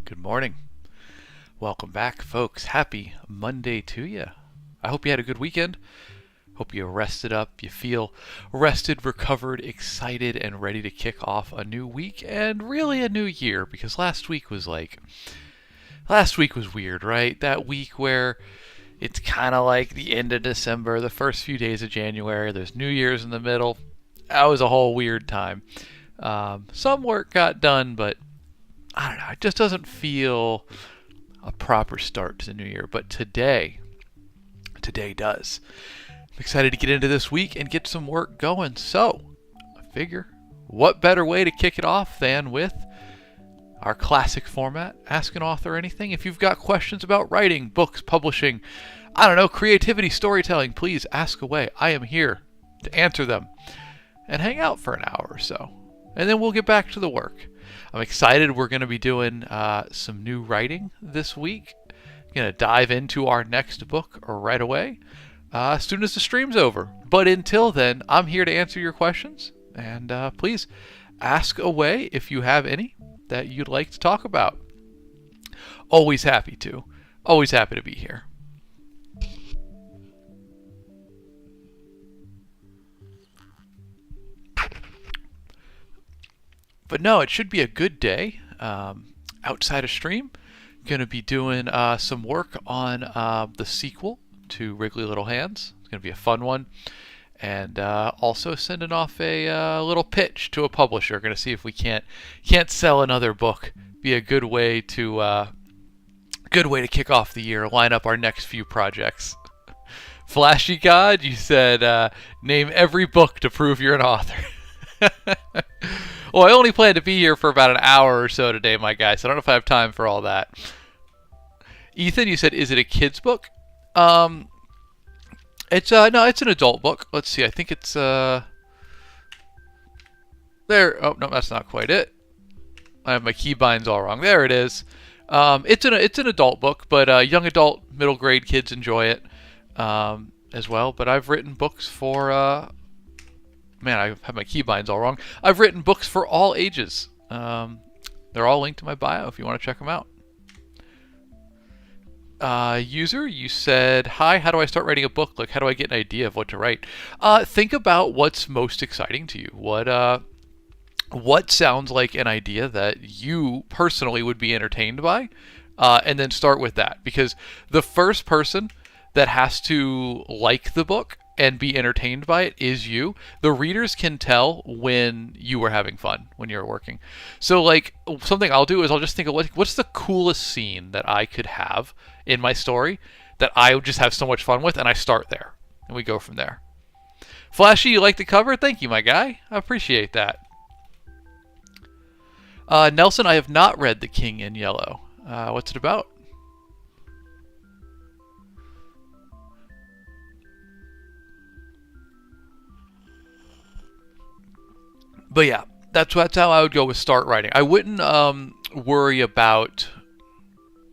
Good morning. Welcome back, folks. Happy Monday to you. I hope you had a good weekend. Hope you rested up. You feel rested, recovered, excited, and ready to kick off a new week and really a new year, because last week was weird, right? That week where it's kind of like the end of December, the first few days of January, there's New Year's in the middle. That was a whole weird time. Some work got done, but I don't know, it just doesn't feel a proper start to the new year. But today does. I'm excited to get into this week and get some work going. So, I figure, what better way to kick it off than with our classic format, Ask an Author Anything. If you've got questions about writing, books, publishing, I don't know, creativity, storytelling, please ask away. I am here to answer them and hang out for an hour or so. And then we'll get back to the work. I'm excited. We're going to be doing some new writing this week. Going to dive into our next book right away as soon as the stream's over. But until then, I'm here to answer your questions. And please ask away if you have any that you'd like to talk about. Always happy to. Always happy to be here. But no, it should be a good day outside of stream. Going to be doing some work on the sequel to Wriggly Little Hands. It's going to be a fun one. And also sending off a little pitch to a publisher. Going to see if we can't sell another book. Be a good way to kick off the year. Line up our next few projects. Flashy God, you said name every book to prove you're an author. Well, I only plan to be here for about an hour or so today, my guy, so I don't know if I have time for all that. Ethan, you said, is it a kid's book? It's no, it's an adult book. Let's see, I think it's there. Oh no, that's not quite it. I have my keybinds all wrong. There it is. It's an adult book, but young adult, middle grade kids enjoy it as well. But I've written books for man, I have my keybinds all wrong. I've written books for all ages. They're all linked to my bio if you want to check them out. User, you said, hi, how do I start writing a book? Like, how do I get an idea of what to write? Think about what's most exciting to you. What sounds like an idea that you personally would be entertained by? And then start with that. Because the first person that has to like the book and be entertained by it is you. The readers can tell when you were having fun, when you're working. So like something I'll do is I'll just think of what's the coolest scene that I could have in my story that I would just have so much fun with, and I start there and we go from there. Flashy, you like the cover? Thank you, my guy. I appreciate that. Nelson, I have not read The King in Yellow. What's it about? But yeah, that's how I would go with start writing. I wouldn't worry about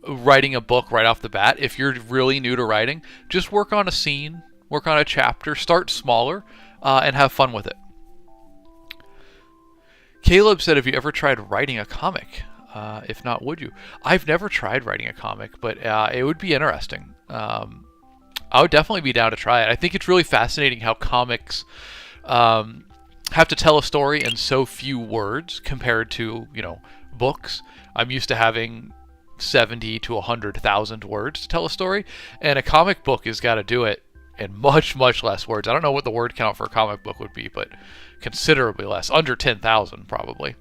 writing a book right off the bat. If you're really new to writing, just work on a scene, work on a chapter, start smaller, and have fun with it. Caleb said, have you ever tried writing a comic? If not, would you? I've never tried writing a comic, but it would be interesting. I would definitely be down to try it. I think it's really fascinating how comics have to tell a story in so few words compared to, books. I'm used to having 70 to 100,000 words to tell a story, and a comic book has got to do it in much, much less words. I don't know what the word count for a comic book would be, but considerably less. Under 10,000, probably.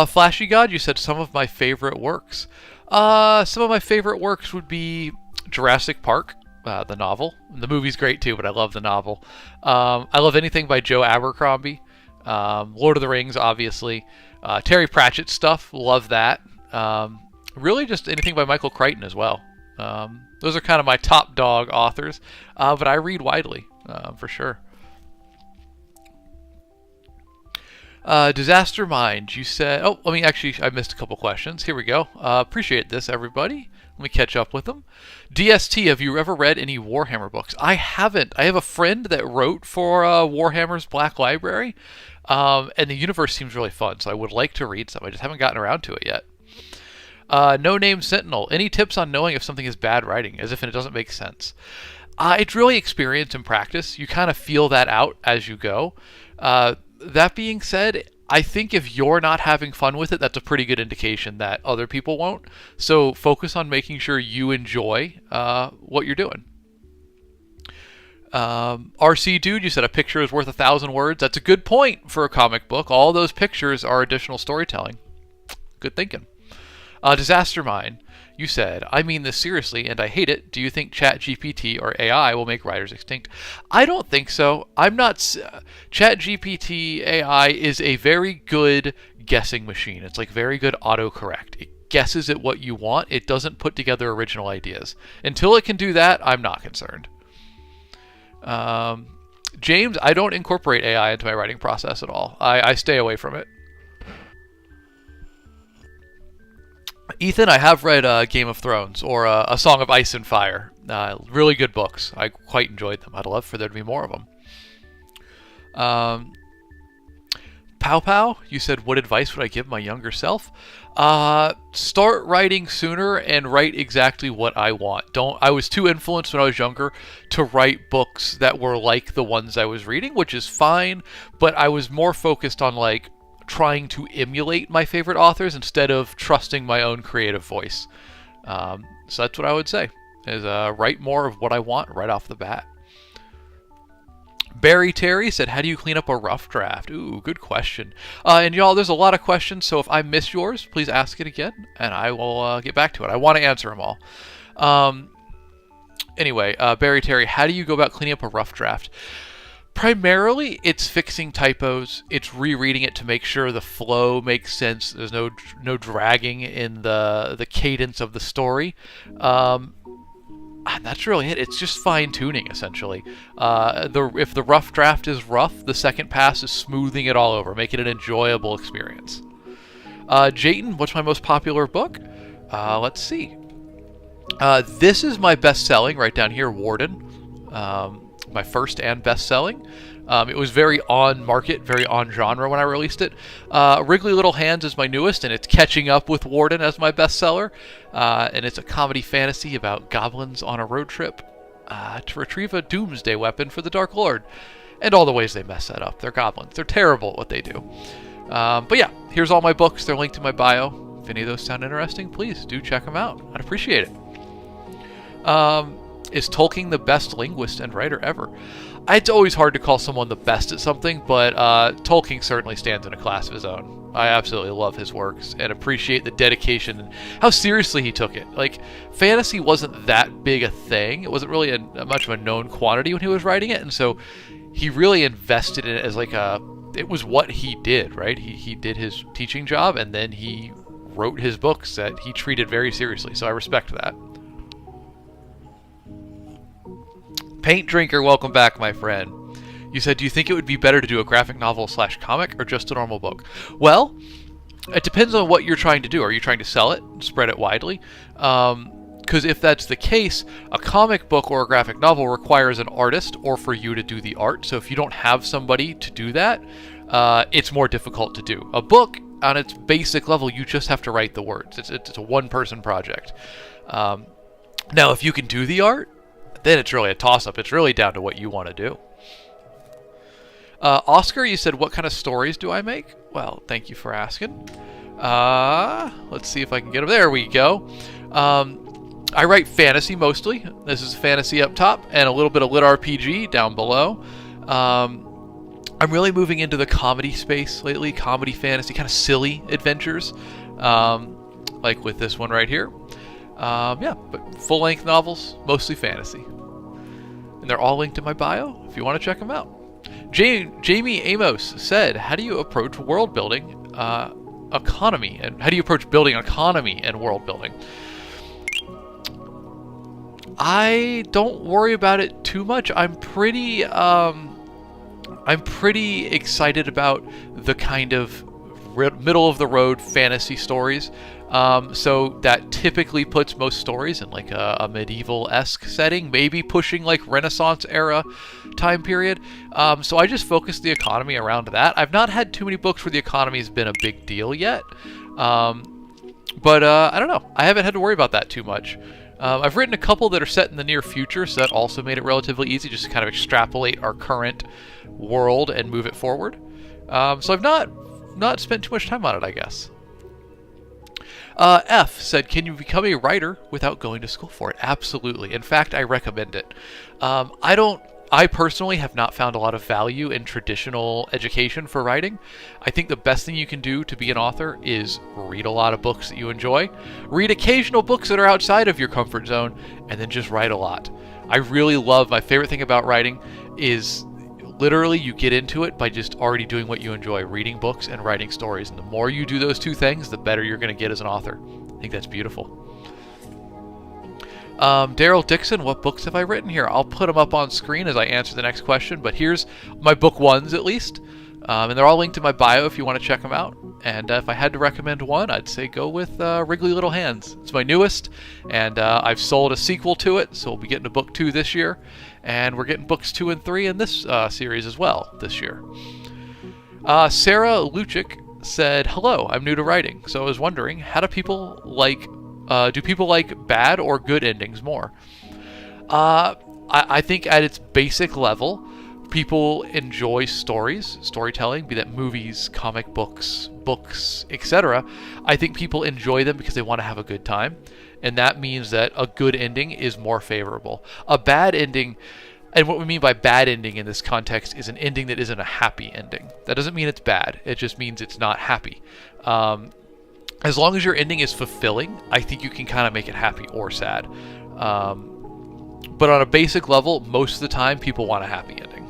Flashy God, you said some of my favorite works. Some of my favorite works would be Jurassic Park. The novel. The movie's great too, but I love the novel. I love anything by Joe Abercrombie. Lord of the Rings, obviously. Terry Pratchett stuff, love that. Really just anything by Michael Crichton as well. Those are kind of my top dog authors, but I read widely, for sure. Disaster Mind, you said... Oh, I missed a couple questions. Here we go. Appreciate this, everybody. Let me catch up with them. DST, have you ever read any Warhammer books? I haven't. I have a friend that wrote for Warhammer's Black Library, and the universe seems really fun, so I would like to read some. I just haven't gotten around to it yet. No Name Sentinel, any tips on knowing if something is bad writing, as if it doesn't make sense? It's really experience and practice. You kind of feel that out as you go. That being said, I think if you're not having fun with it, that's a pretty good indication that other people won't. So focus on making sure you enjoy what you're doing. RC Dude, you said a picture is worth 1,000 words. That's a good point for a comic book. All those pictures are additional storytelling. Good thinking. Disaster Mine, you said, I mean this seriously and I hate it. Do you think ChatGPT or AI will make writers extinct? I don't think so. I'm not... ChatGPT AI is a very good guessing machine. It's like very good autocorrect. It guesses at what you want. It doesn't put together original ideas. Until it can do that, I'm not concerned. James, I don't incorporate AI into my writing process at all. I stay away from it. Ethan, I have read Game of Thrones or A Song of Ice and Fire. Really good books. I quite enjoyed them. I'd love for there to be more of them. Pow Pow, you said, what advice would I give my younger self? Start writing sooner and write exactly what I want. I was too influenced when I was younger to write books that were like the ones I was reading, which is fine, but I was more focused on like trying to emulate my favorite authors instead of trusting my own creative voice. So that's what I would say, is write more of what I want right off the bat. Barry Terry said, how do you clean up a rough draft? Ooh, good question. And y'all, there's a lot of questions, so if I miss yours, please ask it again, and I will get back to it. I want to answer them all. Anyway, Barry Terry, how do you go about cleaning up a rough draft? Primarily, it's fixing typos. It's rereading it to make sure the flow makes sense. There's no dragging in the cadence of the story. And that's really it. It's just fine-tuning, essentially. If the rough draft is rough, the second pass is smoothing it all over, making it an enjoyable experience. Jayton, what's my most popular book? Let's see. This is my best-selling, right down here, Warden. My first and best-selling. It was very on-market, very on-genre when I released it. Wriggly Little Hands is my newest, and it's catching up with Warden as my bestseller. And it's a comedy fantasy about goblins on a road trip to retrieve a doomsday weapon for the Dark Lord. And all the ways they mess that up. They're goblins. They're terrible at what they do. But yeah, here's all my books. They're linked in my bio. If any of those sound interesting, please do check them out. I'd appreciate it. Is Tolkien the best linguist and writer ever? It's always hard to call someone the best at something, but Tolkien certainly stands in a class of his own. I absolutely love his works and appreciate the dedication and how seriously he took it. Like, fantasy wasn't that big a thing. It wasn't really much of a known quantity when he was writing it, and so he really invested in it as like it was what he did, right? He did his teaching job, and then he wrote his books that he treated very seriously, so I respect that. Paint Drinker, welcome back, my friend. You said, do you think it would be better to do a graphic novel / comic or just a normal book? Well, it depends on what you're trying to do. Are you trying to sell it, spread it widely? Because if that's the case, a comic book or a graphic novel requires an artist or for you to do the art. So if you don't have somebody to do that, it's more difficult to do. A book, on its basic level, you just have to write the words. It's a one-person project. Now, if you can do the art, then it's really a toss-up. It's really down to what you want to do. Oscar, you said, what kind of stories do I make? Well, thank you for asking. Let's see if I can get them. There we go. I write fantasy mostly. This is fantasy up top, and a little bit of lit RPG down below. I'm really moving into the comedy space lately. Comedy, fantasy, kind of silly adventures. Like with this one right here. Yeah, but full-length novels, mostly fantasy. And they're all linked in my bio if you want to check them out. Jamie Amos said, how do you approach world building economy? And how do you approach building economy and world building? I don't worry about it too much. I'm pretty excited about the kind of middle of the road fantasy stories. So that typically puts most stories in like a medieval-esque setting, maybe pushing like Renaissance era time period. So I just focus the economy around that. I've not had too many books where the economy has been a big deal yet. But I don't know. I haven't had to worry about that too much. I've written a couple that are set in the near future, so that also made it relatively easy just to kind of extrapolate our current world and move it forward. So I've not spent too much time on it, I guess. F said, can you become a writer without going to school for it? Absolutely. In fact, I recommend it. I personally have not found a lot of value in traditional education for writing. I think the best thing you can do to be an author is read a lot of books that you enjoy, read occasional books that are outside of your comfort zone, and then just write a lot. I really love, my favorite thing about writing is literally you get into it by just already doing what you enjoy, reading books and writing stories. And the more you do those two things, the better you're going to get as an author. I think that's beautiful. Daryl Dixon, what books have I written here? I'll put them up on screen as I answer the next question, but here's my book ones at least. And they're all linked in my bio if you want to check them out. And if I had to recommend one, I'd say go with Wriggly Little Hands. It's my newest, and I've sold a sequel to it, so we'll be getting to book 2 this year. And we're getting books 2 and 3 in this series as well this year. Sarah Luchik said, hello, I'm new to writing, so I was wondering, how do people like bad or good endings more? I think at its basic level, people enjoy storytelling, be that movies, comic books, etc. I think people enjoy them because they want to have a good time, and that means that a good ending is more favorable. A bad ending, and what we mean by bad ending in this context is an ending that isn't a happy ending. That doesn't mean it's bad, it just means it's not happy. As long as your ending is fulfilling, I think you can kind of make it happy or sad. But on a basic level, most of the time, people want a happy ending.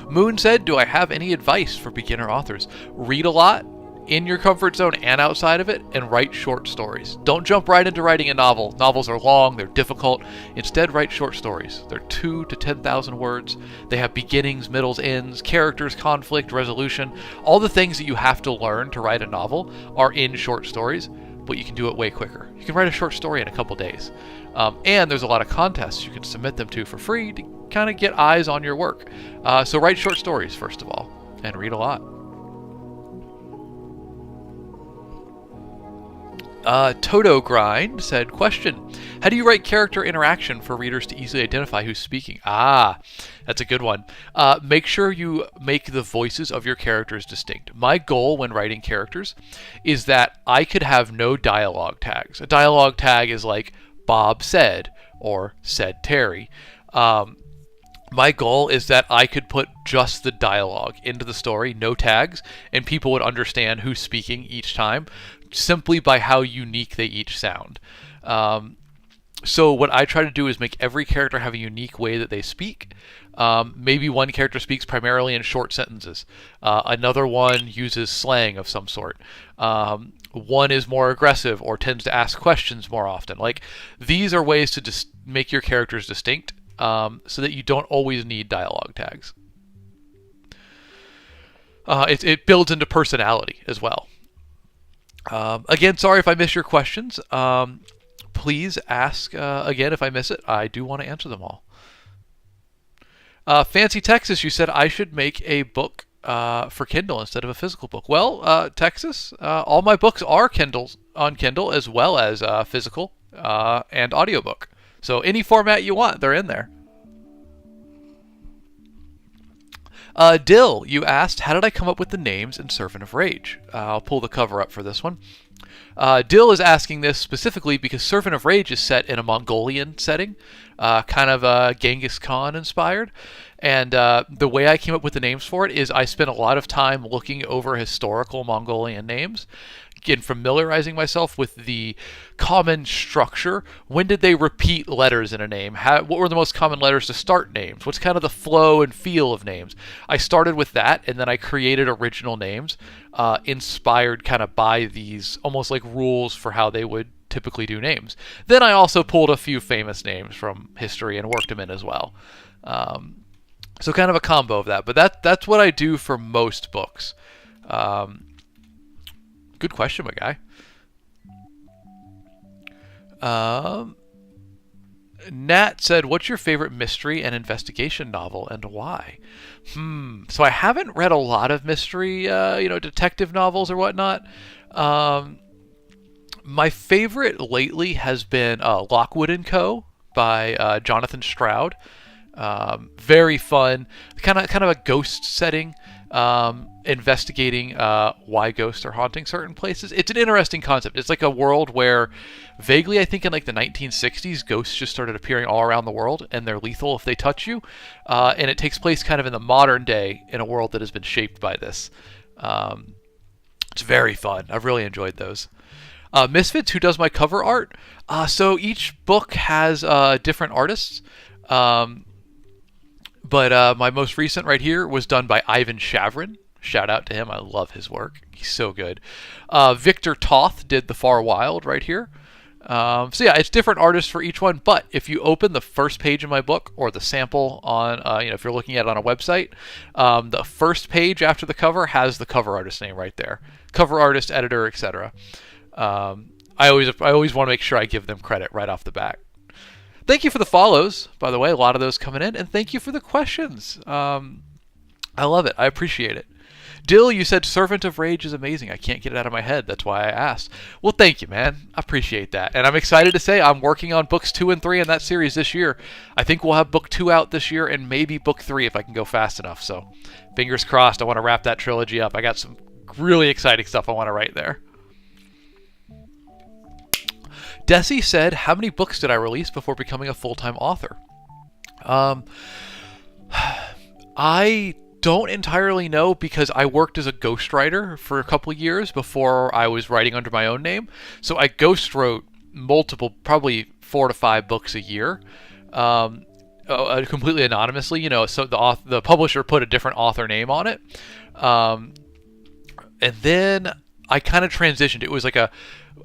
Moon said, do I have any advice for beginner authors? Read a lot in your comfort zone and outside of it, and write short stories. Don't jump right into writing a novel. Novels are long, they're difficult. Instead, write short stories. They're 2,000 to 10,000 words. They have beginnings, middles, ends, characters, conflict, resolution. All the things that you have to learn to write a novel are in short stories, but you can do it way quicker. You can write a short story in a couple days. And there's a lot of contests you can submit them to for free to kind of get eyes on your work. So write short stories, first of all, and read a lot. Toto Grind said, question, how do you write character interaction for readers to easily identify who's speaking? That's a good one. Make sure you make the voices of your characters distinct. My goal when writing characters is that I could have no dialogue tags. A dialogue tag is like Bob said or said Terry. My goal is that I could put just the dialogue into the story, no tags, and people would understand who's speaking each time simply by how unique they each sound. So what I try to do is make every character have a unique way that they speak. Maybe one character speaks primarily in short sentences. Another one uses slang of some sort. One is more aggressive or tends to ask questions more often. Like, these are ways to just make your characters distinct, so that you don't always need dialogue tags. It builds into personality as well. Again, sorry if I miss your questions. Please ask again if I miss it. I do want to answer them all. Fancy Texas, you said I should make a book for Kindle instead of a physical book. Well, Texas, all my books are on Kindle as well as physical and audiobook. So any format you want, they're in there. Dill, you asked, how did I come up with the names in Servant of Rage? I'll pull the cover up for this one. Dill is asking this specifically because Servant of Rage is set in a Mongolian setting, kind of Genghis Khan inspired. And the way I came up with the names for it is I spent a lot of time looking over historical Mongolian names and familiarizing myself with the common structure. When did they repeat letters in a name? What were the most common letters to start names? What's kind of the flow and feel of names? I started with that, and then I created original names inspired kind of by these almost like rules for how they would typically do names. Then I also pulled a few famous names from history and worked them in as well. So kind of a combo of that. But that's what I do for most books. Good question, my guy. Nat said, "What's your favorite mystery and investigation novel, and why?" So I haven't read a lot of mystery, detective novels or whatnot. My favorite lately has been Lockwood and Co. by Jonathan Stroud. Very fun, kind of a ghost setting, investigating why ghosts are haunting certain places. It's an interesting concept. It's like a world where, vaguely, I think in like the 1960s, ghosts just started appearing all around the world, and they're lethal if they touch you. And it takes place kind of in the modern day in a world that has been shaped by this. It's very fun. I've really enjoyed those. Misfits, who does my cover art. So each book has different artists. But my most recent right here was done by Ivan Shavrin. Shout out to him. I love his work. He's so good. Victor Toth did The Far Wild right here. So yeah, it's different artists for each one. But if you open the first page of my book, or the sample on, if you're looking at it on a website, the first page after the cover has the cover artist name right there. Cover artist, editor, etc. I always want to make sure I give them credit right off the bat. Thank you for the follows, by the way. A lot of those coming in, and thank you for the questions. I love it. I appreciate it. Dill, you said Servant of Rage is amazing. I can't get it out of my head. That's why I asked. Well, thank you, man. I appreciate that. And I'm excited to say I'm working on books 2 and 3 in that series this year. I think we'll have book 2 out this year, and maybe book 3 if I can go fast enough. So fingers crossed. I want to wrap that trilogy up. I got some really exciting stuff I want to write there. Desi said, "How many books did I release before becoming a full-time author?" I don't entirely know, because I worked as a ghostwriter for a couple of years before I was writing under my own name. So I ghost wrote multiple, probably 4 to 5 books a year, completely anonymously. So the publisher put a different author name on it, and then I kind of transitioned. It was like a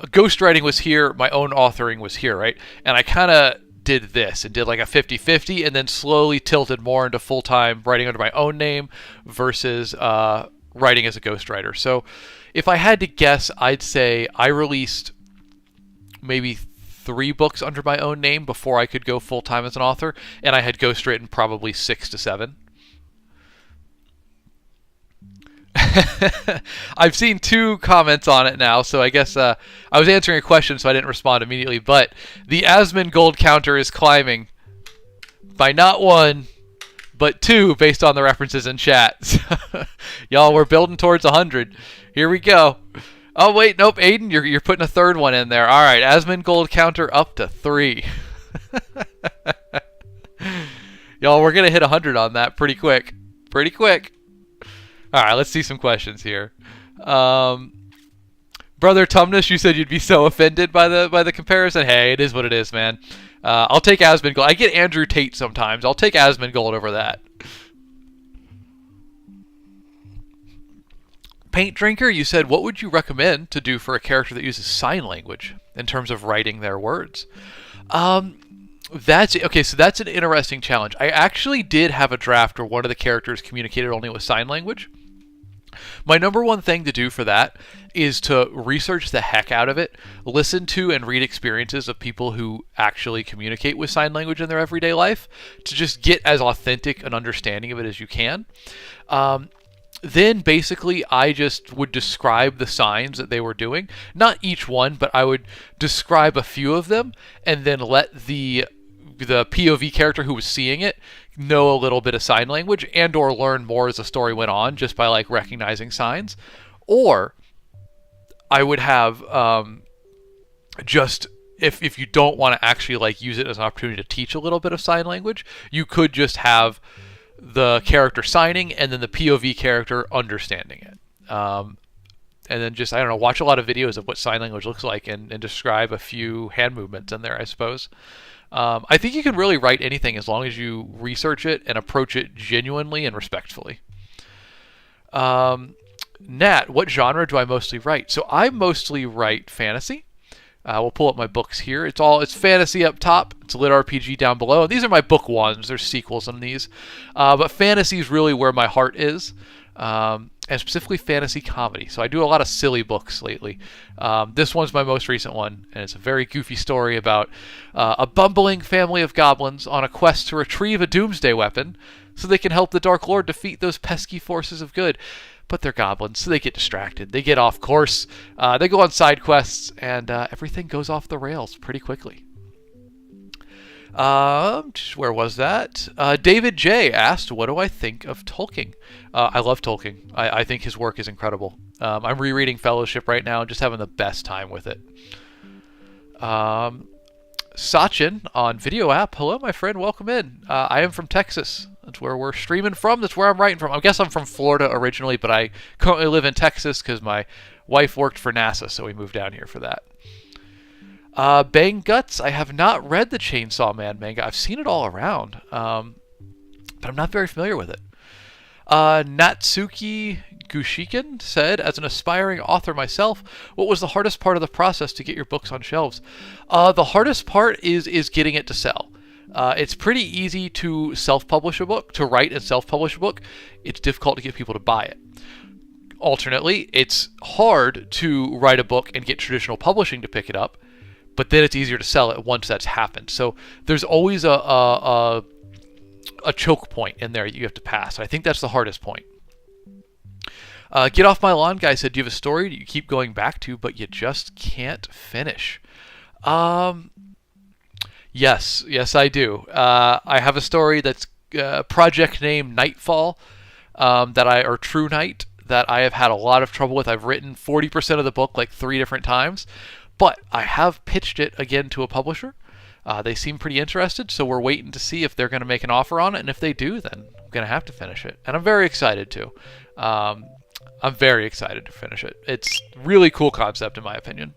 ghostwriting was here, my own authoring was here, right? And I kind of did this and did like a 50-50, and then slowly tilted more into full-time writing under my own name versus writing as a ghostwriter. So if I had to guess, I'd say I released maybe 3 books under my own name before I could go full-time as an author, and I had ghostwritten probably 6 to 7. I've seen 2 comments on it now, so I guess I was answering a question, so I didn't respond immediately. But the Asmongold counter is climbing by not 1, but 2, based on the references in chat. Y'all, we're building towards 100. Here we go. Oh wait, nope, Aiden, you're putting a 3rd one in there. All right, Asmongold counter up to 3. Y'all, we're gonna hit 100 on that pretty quick. Pretty quick. All right, let's see some questions here. Brother Tumnus, you said you'd be so offended by the comparison. Hey, it is what it is, man. I'll take Asmongold. I get Andrew Tate sometimes. I'll take Asmongold over that. Paint Drinker, you said, what would you recommend to do for a character that uses sign language in terms of writing their words? That's an interesting challenge. I actually did have a draft where one of the characters communicated only with sign language. My number one thing to do for that is to research the heck out of it, listen to and read experiences of people who actually communicate with sign language in their everyday life, to just get as authentic an understanding of it as you can. Then basically I just would describe the signs that they were doing. Not each one, but I would describe a few of them, and then let the POV character who was seeing it know a little bit of sign language, and or learn more as the story went on just by like recognizing signs. Or I would have just, if you don't want to actually like use it as an opportunity to teach a little bit of sign language, you could just have the character signing and then the POV character understanding it. And then just, I don't know, watch a lot of videos of what sign language looks like, and describe a few hand movements in there, I suppose. I think you can really write anything as long as you research it and approach it genuinely and respectfully. Nat, what genre do I mostly write? So I mostly write fantasy. We'll pull up my books here. It's fantasy up top. It's a lit RPG down below. These are my book ones. There's sequels on these. But fantasy is really where my heart is. and specifically fantasy comedy. So I do a lot of silly books lately. This one's my most recent one, and it's a very goofy story about a bumbling family of goblins on a quest to retrieve a doomsday weapon so they can help the Dark Lord defeat those pesky forces of good. But they're goblins, so they get distracted. They get off course. They go on side quests, and everything goes off the rails pretty quickly. Where was that? David J. asked, what do I think of Tolkien? I love Tolkien. I think his work is incredible. I'm rereading Fellowship right now and just having the best time with it. Sachin on Video App. Hello, my friend. Welcome in. I am from Texas. That's where we're streaming from. That's where I'm writing from. I guess I'm from Florida originally, but I currently live in Texas because my wife worked for NASA, so we moved down here for that. Bang Guts. I have not read the Chainsaw Man manga. I've seen it all around, but I'm not very familiar with it. Natsuki Gushiken said, as an aspiring author myself, what was the hardest part of the process to get your books on shelves? The hardest part is getting it to sell. It's pretty easy to self-publish a book, to write and self-publish a book. It's difficult to get people to buy it. Alternately, it's hard to write a book and get traditional publishing to pick it up, but then it's easier to sell it once that's happened. So there's always a choke point in there you have to pass. I think that's the hardest point. Get Off My Lawn guy said, do you have a story that you keep going back to, but you just can't finish? Yes, I do. I have a story that's project name Nightfall, or True Night, that I have had a lot of trouble with. I've written 40% of the book like 3 different times, but I have pitched it again to a publisher. They seem pretty interested, so we're waiting to see if they're going to make an offer on it, and if they do, then I'm going to have to finish it. And I'm very excited to. I'm very excited to finish it. It's a really cool concept, in my opinion.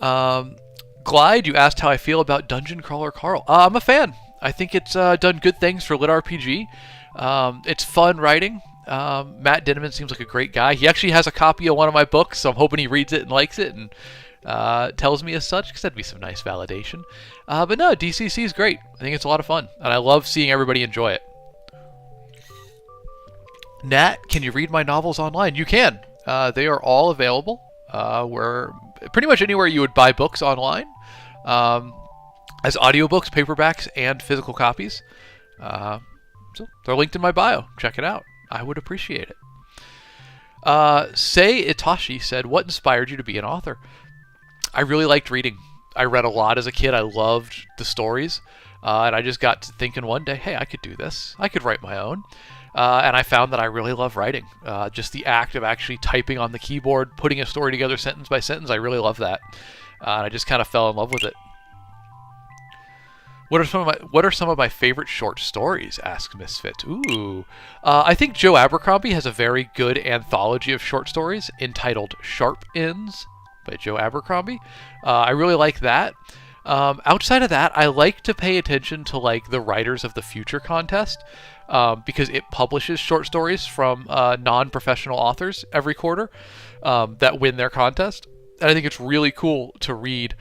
Glide, you asked how I feel about Dungeon Crawler Carl. I'm a fan. I think it's done good things for Lit RPG. It's fun writing. Matt Dinneman seems like a great guy. He actually has a copy of one of my books, so I'm hoping he reads it and likes it and tells me as such, because that'd be some nice validation. But no, DCC is great. I think it's a lot of fun, and I love seeing everybody enjoy it. Nat, can you read my novels online? You can. They are all available. Where pretty much anywhere you would buy books online, as audiobooks, paperbacks, and physical copies. So they're linked in my bio. Check it out. I would appreciate it. Sei Itachi said, what inspired you to be an author? I really liked reading. I read a lot as a kid. I loved the stories. And I just got to thinking one day, hey, I could do this. I could write my own. And I found that I really love writing. Just the act of actually typing on the keyboard, putting a story together sentence by sentence, I really love that. And I just kind of fell in love with it. What are some of my favorite short stories? Asks Misfit. Ooh. I think Joe Abercrombie has a very good anthology of short stories entitled Sharp Ends by Joe Abercrombie. I really like that. Outside of that, I like to pay attention to like the Writers of the Future contest, because it publishes short stories from non-professional authors every quarter that win their contest. And I think it's really cool to read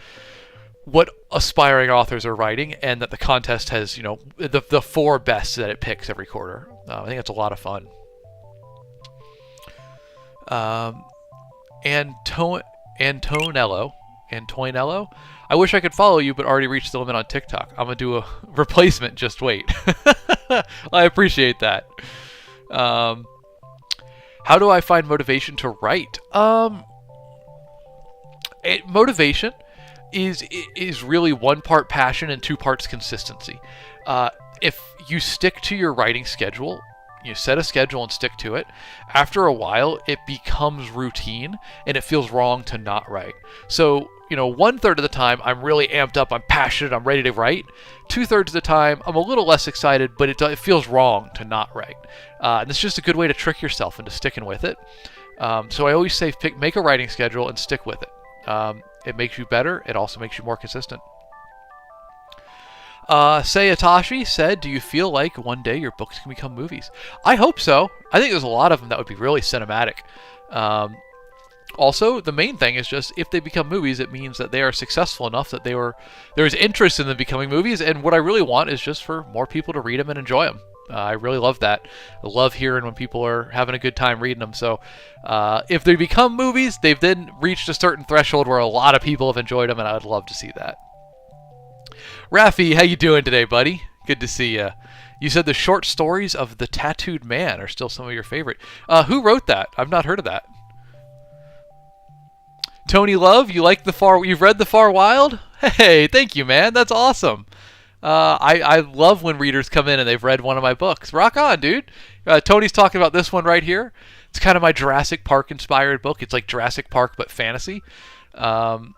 what aspiring authors are writing, and that the contest has, the 4 best that it picks every quarter. I think it's a lot of fun. Antonello. I wish I could follow you, but already reached the limit on TikTok. I'm going to do a replacement, just wait. I appreciate that. How do I find motivation to write? Motivation is really 1 part passion and 2 parts consistency. If you stick to your writing schedule, you set a schedule and stick to it, after a while it becomes routine and it feels wrong to not write. So, 1/3 of the time I'm really amped up, I'm passionate, I'm ready to write. 2/3 of the time I'm a little less excited, but it feels wrong to not write. And it's just a good way to trick yourself into sticking with it. So I always say make a writing schedule and stick with it. It makes you better. It also makes you more consistent. Sei Itachi said, do you feel like one day your books can become movies? I hope so. I think there's a lot of them that would be really cinematic. Also, the main thing is just if they become movies, it means that they are successful enough that there's interest in them becoming movies. And what I really want is just for more people to read them and enjoy them. I really love that. I love hearing when people are having a good time reading them. So if they become movies, they've then reached a certain threshold where a lot of people have enjoyed them, and I would love to see that. Rafi, how you doing today, buddy? Good to see you. You said the short stories of The Tattooed Man are still some of your favorite. Who wrote that? I've not heard of that. Tony Love, you've read The Far Wild? Hey, thank you, man. That's awesome. I love when readers come in and they've read one of my books. Rock on, dude. Tony's talking about this one right here. It's kind of my Jurassic Park inspired book. It's like Jurassic Park but fantasy. Yeah,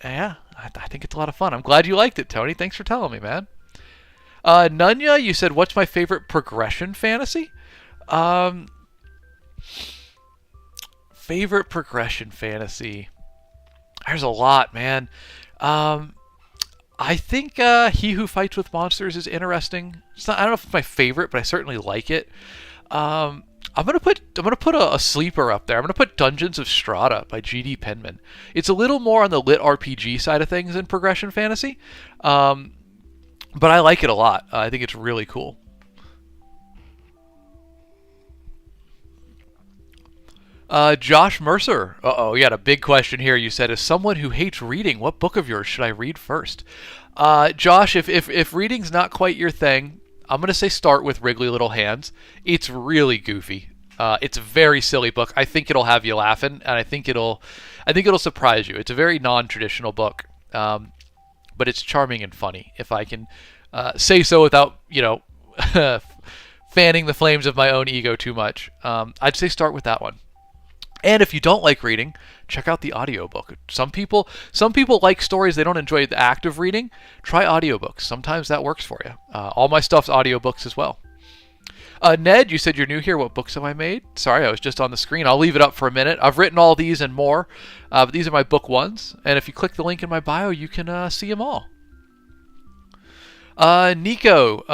I think it's a lot of fun. I'm glad you liked it, Tony. Thanks for telling me, man. Nunya, you said, what's my favorite progression fantasy? Favorite progression fantasy. There's a lot, man. I think He Who Fights with Monsters is interesting. I don't know if it's my favorite, but I certainly like it. I'm gonna put a sleeper up there. I'm gonna put Dungeons of Strahta by G.D. Penman. It's a little more on the lit RPG side of things than progression fantasy, but I like it a lot. I think it's really cool. Josh Mercer. You had a big question here. You said, as someone who hates reading, what book of yours should I read first? Josh, if reading's not quite your thing, I'm going to say start with Wriggly Little Hands. It's really goofy. It's a very silly book. I think it'll have you laughing, and I think it'll surprise you. It's a very non-traditional book, but it's charming and funny, if I can say so without, fanning the flames of my own ego too much. I'd say start with that one. And if you don't like reading, check out the audiobook. Some people like stories, they don't enjoy the act of reading. Try audiobooks. Sometimes that works for you. All my stuff's audiobooks as well. Ned, you said you're new here. What books have I made? Sorry, I was just on the screen. I'll leave it up for a minute. I've written all these and more, but these are my book ones. And if you click the link in my bio, you can see them all. Nico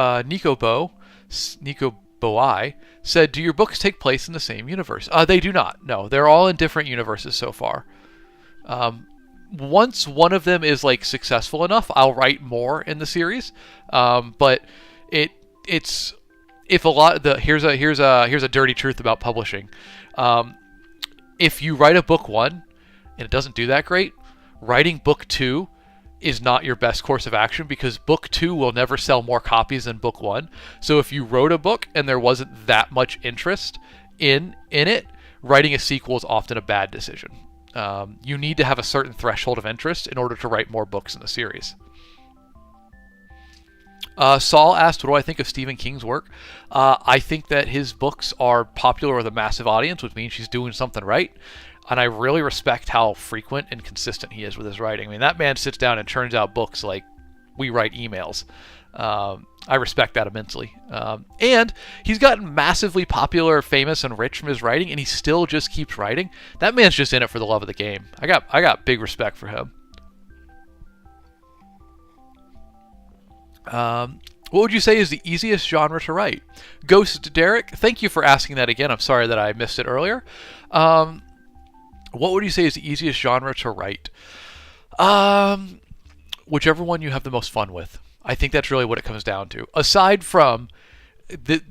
Boi said, do your books take place in the same universe? They do not. No, they're all in different universes so far. Once one of them is like successful enough, I'll write more in the series. But it's if a lot of the here's a dirty truth about publishing. If you write a book 1 and it doesn't do that great, writing book 2 is not your best course of action, because book 2 will never sell more copies than book 1. So if you wrote a book and there wasn't that much interest in it, writing a sequel is often a bad decision. You need to have a certain threshold of interest in order to write more books in the series. Saul asked, what do I think of Stephen King's work? I think that his books are popular with a massive audience, which means he's doing something right. And I really respect how frequent and consistent he is with his writing. I mean, that man sits down and churns out books like we write emails. I respect that immensely. And he's gotten massively popular, famous, and rich from his writing, and he still just keeps writing. That man's just in it for the love of the game. I got big respect for him. What would you say is the easiest genre to write? Ghost Derek, thank you for asking that again. I'm sorry that I missed it earlier. What would you say is the easiest genre to write? Whichever one you have the most fun with. I think that's really what it comes down to. Aside from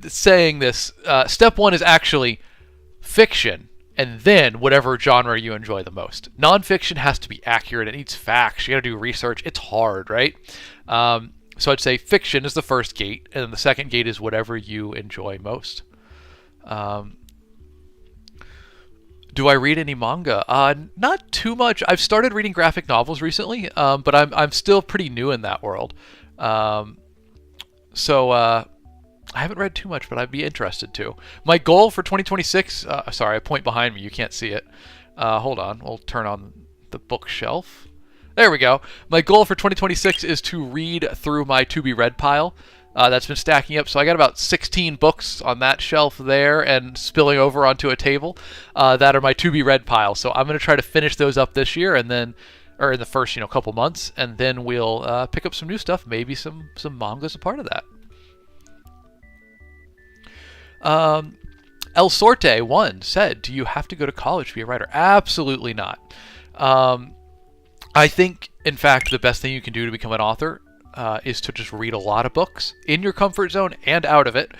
saying this, step 1 is actually fiction, and then whatever genre you enjoy the most. Nonfiction has to be accurate. It needs facts. You got to do research. It's hard, right? So I'd say fiction is the first gate, and then the second gate is whatever you enjoy most. Do I read any manga? Not too much. I've started reading graphic novels recently, but I'm still pretty new in that world. So I haven't read too much, but I'd be interested to. My goal for 2026. Sorry, I point behind me. You can't see it. Hold on. We'll turn on the bookshelf. There we go. My goal for 2026 is to read through my to be read pile. That's been stacking up. So I got about 16 books on that shelf there and spilling over onto a table that are my to be read pile. So I'm going to try to finish those up this year, and then, or in the first couple months, and then we'll pick up some new stuff. Maybe some manga as a part of that. El Sorte 1 said, do you have to go to college to be a writer? Absolutely not. I think, in fact, the best thing you can do to become an author is to just read a lot of books in your comfort zone and out of it,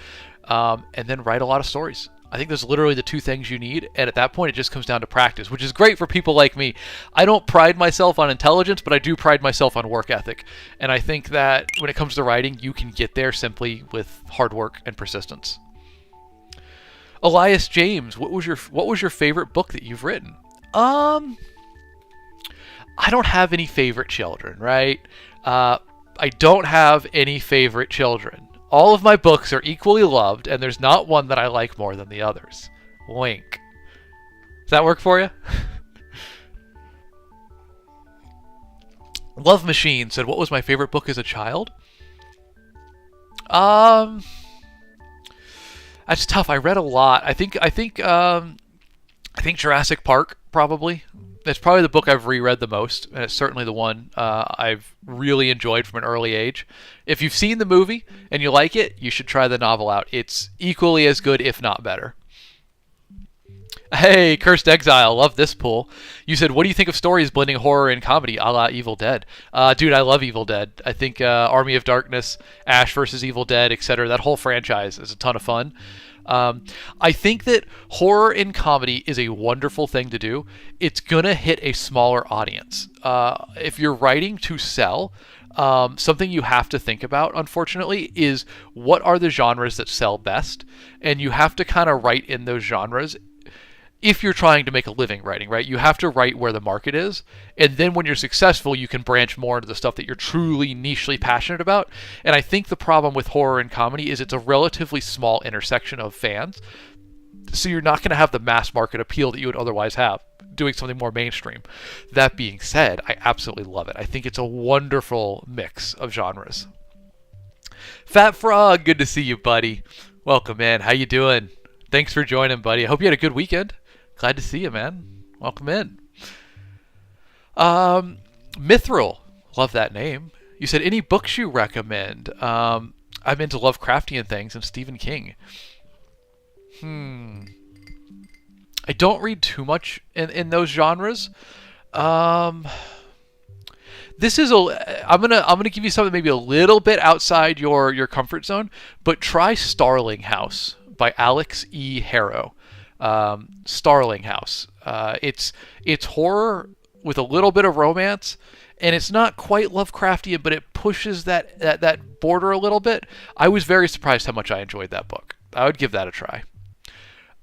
and then write a lot of stories. I think those are literally the two things you need, and at that point it just comes down to practice, which is great for people like me. I don't pride myself on intelligence, but I do pride myself on work ethic, and I think that when it comes to writing, you can get there simply with hard work and persistence. Elias James, what was your favorite book that you've written? I don't have any favorite children, right? I don't have any favorite children. All of my books are equally loved, and there's not one that I like more than the others. Wink. Does that work for you? Love Machine said, "What was my favorite book as a child?" That's tough. I read a lot. I think Jurassic Park probably. It's probably the book I've reread the most, and it's certainly the one I've really enjoyed from an early age. If you've seen the movie and you like it, you should try the novel out. It's equally as good, if not better. Hey, Cursed Exile, love this pool. You said, what do you think of stories blending horror and comedy, a la Evil Dead? Dude, I love Evil Dead. I think Army of Darkness, Ash vs. Evil Dead, etc., that whole franchise is a ton of fun. I think that horror and comedy is a wonderful thing to do. It's going to hit a smaller audience. If you're writing to sell, something you have to think about, unfortunately, is what are the genres that sell best? And you have to kind of write in those genres if you're trying to make a living writing, right? You have to write where the market is, and then when you're successful, you can branch more into the stuff that you're truly nichely passionate about. And I think the problem with horror and comedy is it's a relatively small intersection of fans, so you're not going to have the mass market appeal that you would otherwise have doing something more mainstream. That being said, I absolutely love it. I think it's a wonderful mix of genres. Fat Frog, good to see you, buddy. Welcome in. How you doing? Thanks for joining, buddy. I hope you had a good weekend. Glad to see you, man. Welcome in. Mithril, love that name. You said, any books you recommend? I'm into Lovecraftian things and Stephen King. I don't read too much in those genres. This is I'm gonna give you something maybe a little bit outside your comfort zone, but try Starling House by Alex E. Harrow. Starling House. It's horror with a little bit of romance, and it's not quite Lovecraftian, but it pushes that border a little bit. I was very surprised how much I enjoyed that book. I would give that a try.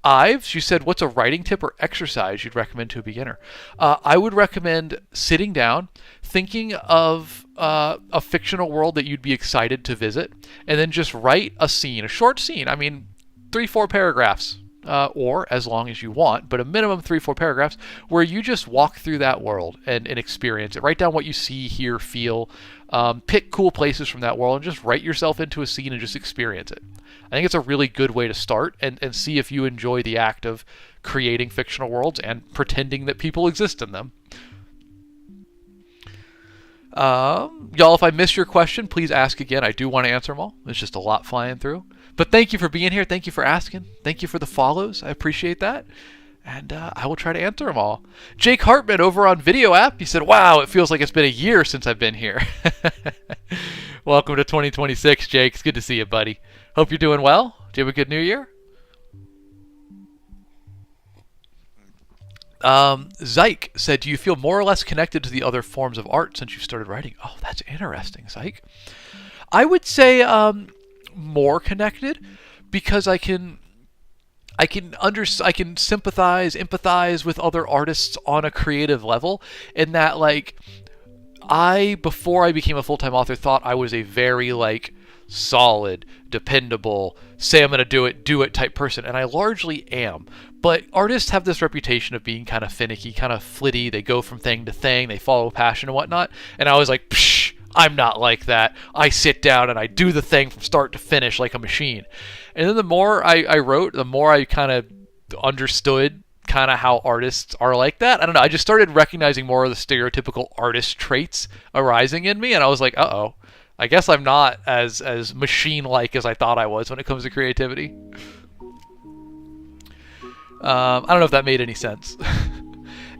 Ives, you said, what's a writing tip or exercise you'd recommend to a beginner? I would recommend sitting down, thinking of a fictional world that you'd be excited to visit, and then just write a scene, a short scene. I mean, 3-4 paragraphs. Or as long as you want, but a minimum 3-4 paragraphs where you just walk through that world and experience it. Write down what you see, hear, feel. Pick cool places from that world and just write yourself into a scene and just experience it. I think it's a really good way to start and see if you enjoy the act of creating fictional worlds and pretending that people exist in them. Y'all, if I missed your question, please ask again. I do want to answer them all. There's just a lot flying through. But thank you for being here. Thank you for asking. Thank you for the follows. I appreciate that. And I will try to answer them all. Jake Hartman over on Video App, he said, wow, it feels like it's been a year since I've been here. Welcome to 2026, Jake. It's good to see you, buddy. Hope you're doing well. Do you have a good new year? Zyke said, do you feel more or less connected to the other forms of art since you started writing? Oh, that's interesting, Zyke. I would say more connected because I can sympathize, empathize with other artists on a creative level, in that, like, before I became a full-time author, thought I was a very, like, solid, dependable, say I'm gonna do it type person, and I largely am. But artists have this reputation of being kind of finicky, kind of flitty. They go from thing to thing, they follow passion and whatnot, and I was like, psh, I'm not like that. I sit down and I do the thing from start to finish like a machine. And then the more I wrote, the more I kind of understood kind of how artists are like that. I don't know. I just started recognizing more of the stereotypical artist traits arising in me, and I was like, uh-oh. I guess I'm not as machine-like as I thought I was when it comes to creativity. I don't know if that made any sense.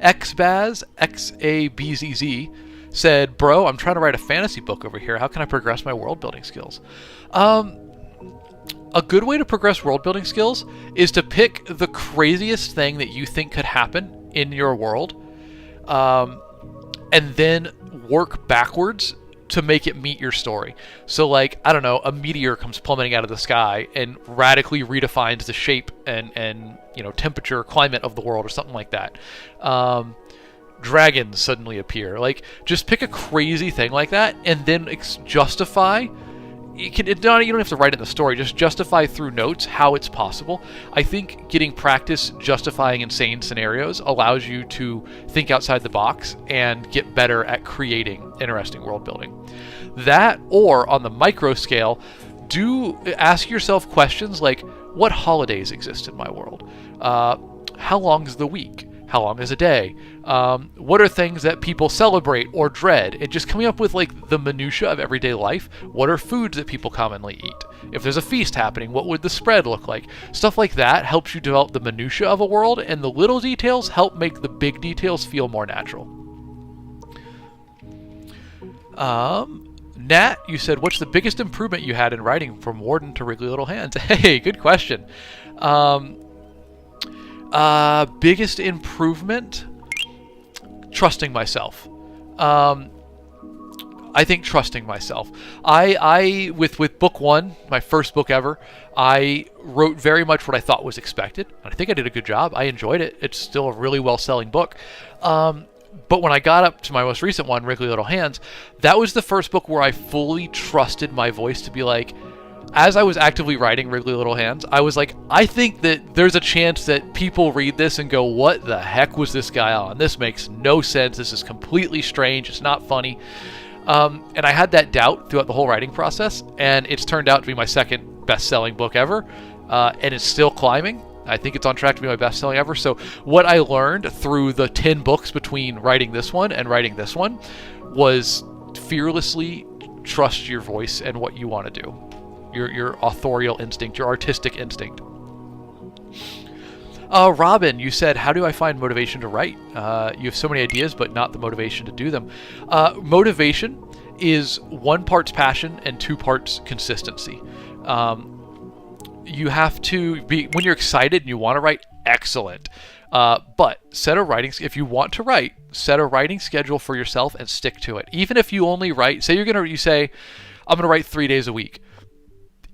Xbaz, Xabzz, said, "Bro, I'm trying to write a fantasy book over here. How can I progress my world building skills?" Um, a good way to progress world building skills is to pick the craziest thing that you think could happen in your world, and then work backwards to make it meet your story. So like, I don't know, a meteor comes plummeting out of the sky and radically redefines the shape and temperature, climate of the world or something like that. Dragons suddenly appear. Like, just pick a crazy thing like that and then justify. You don't have to write it in the story, just justify through notes how it's possible. I think getting practice justifying insane scenarios allows you to think outside the box and get better at creating interesting world building. That, or on the micro scale, do ask yourself questions like, what holidays exist in my world? How long is the week? How long is a day? What are things that people celebrate or dread? And just coming up with like the minutia of everyday life. What are foods that people commonly eat? If there's a feast happening, what would the spread look like? Stuff like that helps you develop the minutia of a world, and the little details help make the big details feel more natural. Nat, you said, what's the biggest improvement you had in writing from Warden to Wriggly Little Hands? Hey, good question. Biggest improvement? Trusting myself. I think trusting myself. I with book one, my first book ever, I wrote very much what I thought was expected. I think I did a good job. I enjoyed it. It's still a really well-selling book. But when I got up to my most recent one, Wriggly Little Hands, that was the first book where I fully trusted my voice to be like, as I was actively writing Wriggly Little Hands, I was like, I think that there's a chance that people read this and go, what the heck was this guy on? This makes no sense. This is completely strange. It's not funny. And I had that doubt throughout the whole writing process, and it's turned out to be my second best-selling book ever, and it's still climbing. I think it's on track to be my best-selling ever. So what I learned through the 10 books between writing this one and writing this one was fearlessly trust your voice and what you want to do. Your authorial instinct, your artistic instinct. Robin, you said, how do I find motivation to write? You have so many ideas, but not the motivation to do them. Motivation is 1 part's passion and 2 parts consistency. You have to be, when you're excited and you want to write, excellent. But set a writing, if you want to write, set a writing schedule for yourself and stick to it. Even if you only write, say you say, I'm going to write 3 days a week.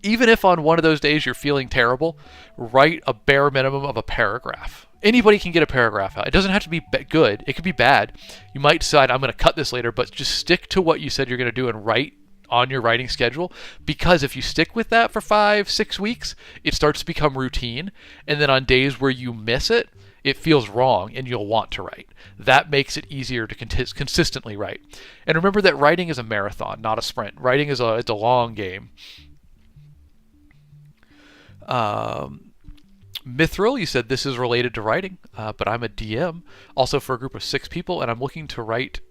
Even if on one of those days you're feeling terrible, write a bare minimum of a paragraph. Anybody can get a paragraph out. It doesn't have to be good. It could be bad. You might decide, I'm going to cut this later, but just stick to what you said you're going to do and write on your writing schedule. Because if you stick with that for 5-6 weeks, it starts to become routine. And then on days where you miss it, it feels wrong and you'll want to write. That makes it easier to consistently write. And remember that writing is a marathon, not a sprint. Writing is a long game. Mithril, you said this is related to writing, but I'm a DM, also for a group of 6 people, and I'm looking to write.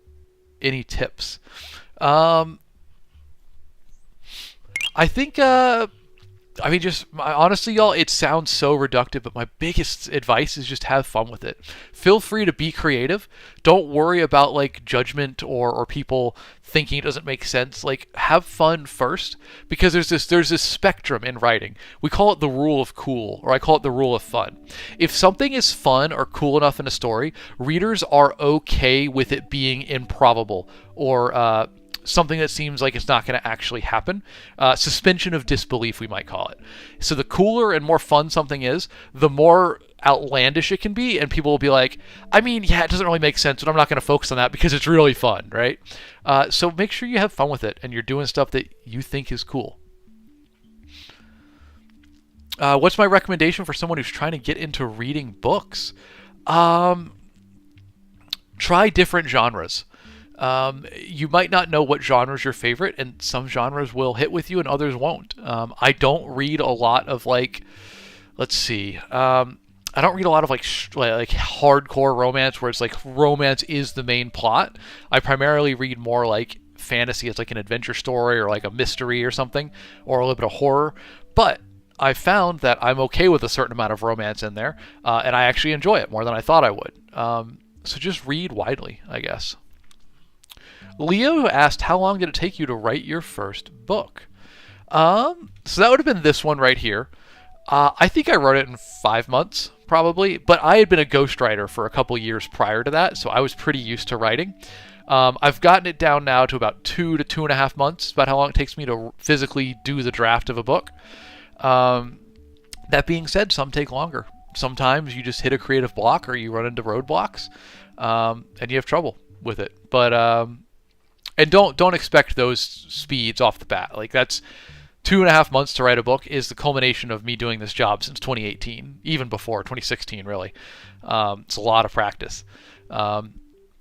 Any tips? I think, honestly, y'all, it sounds so reductive, but my biggest advice is just have fun with it. Feel free to be creative. Don't worry about like judgment or people thinking it doesn't make sense. Like, have fun first, because there's this spectrum in writing. We call it the rule of cool, or I call it the rule of fun. If something is fun or cool enough in a story, readers are okay with it being improbable or something that seems like it's not going to actually happen. Suspension of disbelief, we might call it. So the cooler and more fun something is, the more outlandish it can be, and people will be like, yeah, it doesn't really make sense, but I'm not going to focus on that because it's really fun, right? So make sure you have fun with it and you're doing stuff that you think is cool. What's my recommendation for someone who's trying to get into reading books? Try different genres. You might not know what genre is your favorite, and some genres will hit with you and others won't. I don't read a lot of I don't read a lot of like hardcore romance where it's like romance is the main plot. I primarily read more like fantasy. It's like an adventure story or like a mystery or something, or a little bit of horror. But I found that I'm okay with a certain amount of romance in there, and I actually enjoy it more than I thought I would. So just read widely, I guess. Leo asked, how long did it take you to write your first book? So that would have been this one right here. I think I wrote it in 5 months, probably, but I had been a ghostwriter for a couple years prior to that, so I was pretty used to writing. I've gotten it down now to about 2 to 2.5 months, about how long it takes me to physically do the draft of a book. That being said, some take longer. Sometimes you just hit a creative block or you run into roadblocks, and you have trouble with it. But and don't expect those speeds off the bat. Like, that's 2.5 months to write a book is the culmination of me doing this job since 2018, even before 2016, really. It's a lot of practice. But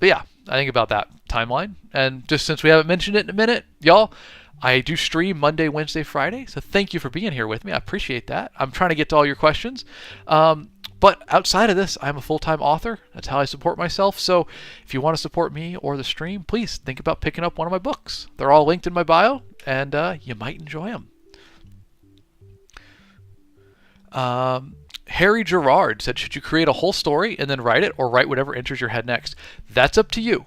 yeah, I think about that timeline. And just since we haven't mentioned it in a minute, y'all, I do stream Monday, Wednesday, Friday. So thank you for being here with me. I appreciate that. I'm trying to get to all your questions. But outside of this, I'm a full-time author. That's how I support myself. So if you want to support me or the stream, please think about picking up one of my books. They're all linked in my bio, and you might enjoy them. Harry Gerard said, should you create a whole story and then write it, or write whatever enters your head next? That's up to you.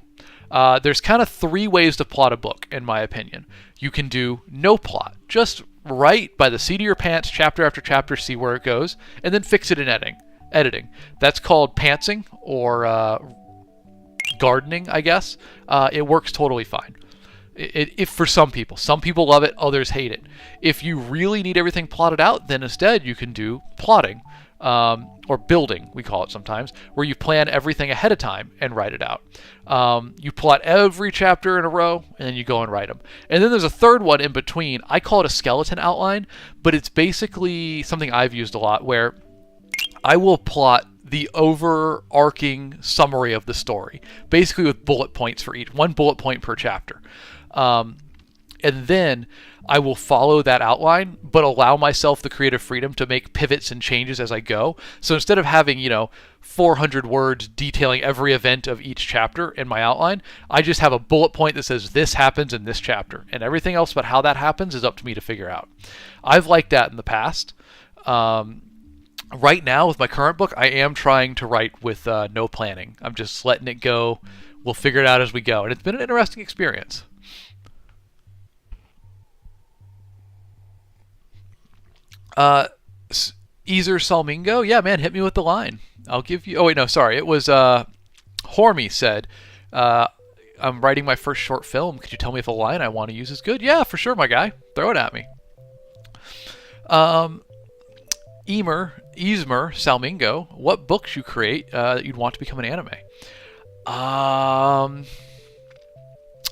There's kind of 3 ways to plot a book, in my opinion. You can do no plot. Just write by the seat of your pants, chapter after chapter, see where it goes, and then fix it in editing. That's called pantsing, or gardening, I guess. It works totally fine. If for some people love it, others hate it. If you really need everything plotted out, then instead you can do plotting, or building, we call it sometimes, where you plan everything ahead of time and write it out. You plot every chapter in a row, and then you go and write them. And then there's a third one in between. I call it a skeleton outline, but it's basically something I've used a lot, where I will plot the overarching summary of the story, basically with bullet points for each, 1 bullet point per chapter. And then I will follow that outline, but allow myself the creative freedom to make pivots and changes as I go. So instead of having, 400 words detailing every event of each chapter in my outline, I just have a bullet point that says this happens in this chapter, and everything else about how that happens is up to me to figure out. I've liked that in the past. Right now, with my current book, I am trying to write with no planning. I'm just letting it go. We'll figure it out as we go. And it's been an interesting experience. Ezer Salmingo, yeah, man, hit me with the line. I'll give you... Oh, wait, no, sorry. It was Hormy said, I'm writing my first short film. Could you tell me if a line I want to use is good? Yeah, for sure, my guy. Throw it at me. Emer Salmingo, what books you create that you'd want to become an anime?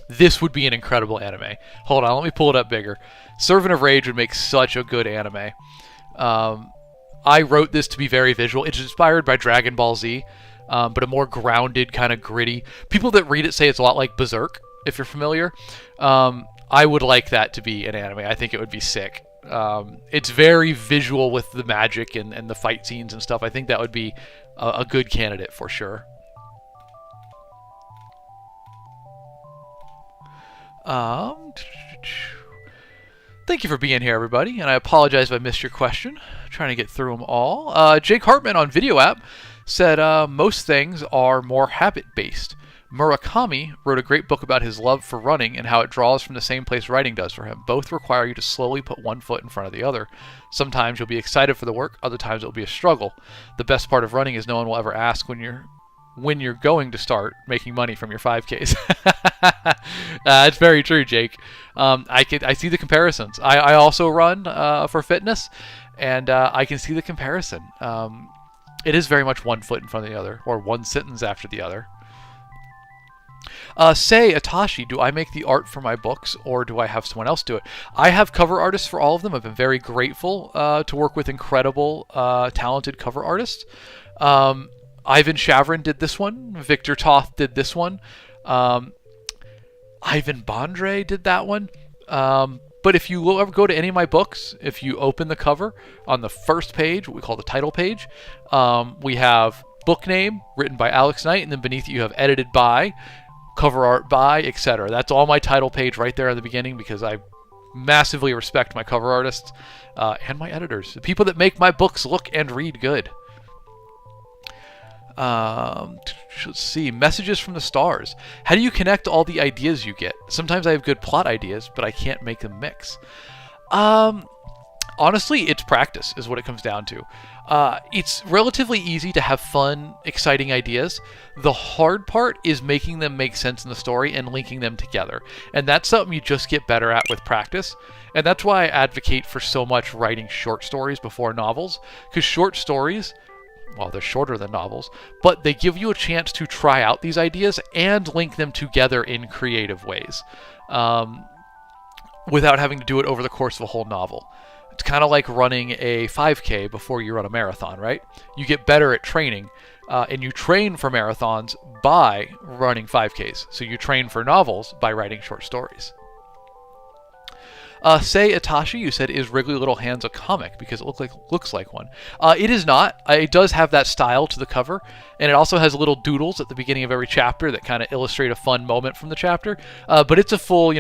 This would be an incredible anime. Hold on, let me pull it up bigger. Servant of Rage would make such a good anime. I wrote this to be very visual. It's inspired by Dragon Ball Z, but a more grounded, kind of gritty. People that read it say it's a lot like Berserk, if you're familiar. I would like that to be an anime. I think it would be sick. It's very visual with the magic and the fight scenes and stuff. I think that would be a good candidate for sure. Thank you for being here, everybody, and I apologize if I missed your question. I'm trying to get through them all. Jake Hartman on Video App said, most things are more habit-based. Murakami wrote a great book about his love for running and how it draws from the same place writing does for him. Both require you to slowly put one foot in front of the other. Sometimes you'll be excited for the work, other times it'll be a struggle. The best part of running is no one will ever ask when you're going to start making money from your 5Ks. It's very true, Jake. I see the comparisons. I also run for fitness, and I can see the comparison. It is very much one foot in front of the other, or one sentence after the other. Say, Atashi, do I make the art for my books, or do I have someone else do it? I have cover artists for all of them. I've been very grateful to work with incredible, talented cover artists. Ivan Shavrin did this one. Victor Toth did this one. Ivan Bondre did that one. But if you ever go to any of my books, if you open the cover, on the first page, what we call the title page, we have book name written by Alex Knight, and then beneath it you have edited by, cover art by, etc. That's all my title page right there at the beginning, because I massively respect my cover artists and my editors, the people that make my books look and read good. Let's see. Messages from the stars. How do you connect all the ideas you get? Sometimes I have good plot ideas, but I can't make them mix. Honestly, it's practice is what it comes down to. It's relatively easy to have fun, exciting ideas. The hard part is making them make sense in the story and linking them together. And that's something you just get better at with practice. And that's why I advocate for so much writing short stories before novels. Because short stories, well, they're shorter than novels, but they give you a chance to try out these ideas and link them together in creative ways. Without having to do it over the course of a whole novel. It's kind of like running a 5K before you run a marathon, right? You get better at training, and you train for marathons by running 5Ks. So you train for novels by writing short stories. Say Itachi, you said, is Wriggly Little Hands a comic because it looks like one? It is not. It does have that style to the cover, and it also has little doodles at the beginning of every chapter that kind of illustrate a fun moment from the chapter. But it's a full,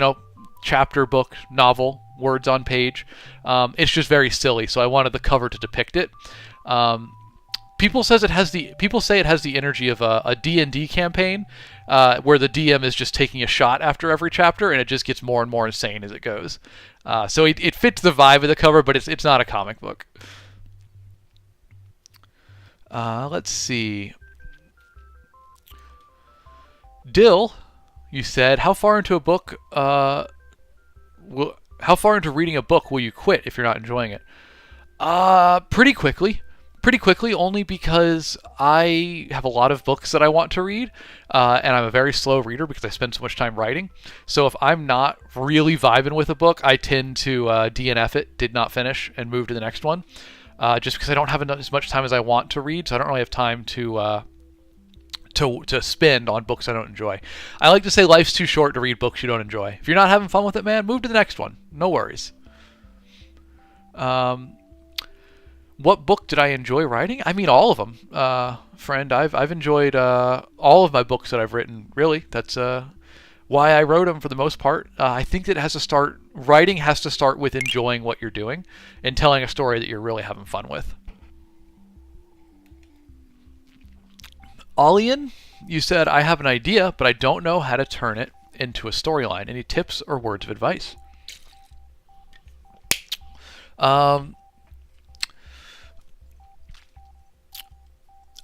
chapter, book, novel, words on page. It's just very silly, so I wanted the cover to depict it. People say it has the energy of a D&D campaign, where the DM is just taking a shot after every chapter, and it just gets more and more insane as it goes. So it fits the vibe of the cover, but it's not a comic book. Let's see. Dill, you said, how far into reading a book will you quit if you're not enjoying it? Pretty quickly. Only because I have a lot of books that I want to read, and I'm a very slow reader because I spend so much time writing. So if I'm not really vibing with a book, I tend to DNF it, did not finish, and move to the next one, just because I don't have as much time as I want to read, so I don't really have time to spend on books I don't enjoy. I like to say life's too short to read books you don't enjoy. If you're not having fun with it, man, move to the next one. No worries. What book did I enjoy writing? I mean, all of them, friend. I've enjoyed all of my books that I've written. Really, that's why I wrote them for the most part. I think that writing has to start with enjoying what you're doing and telling a story that you're really having fun with. Olian, you said, I have an idea, but I don't know how to turn it into a storyline. Any tips or words of advice?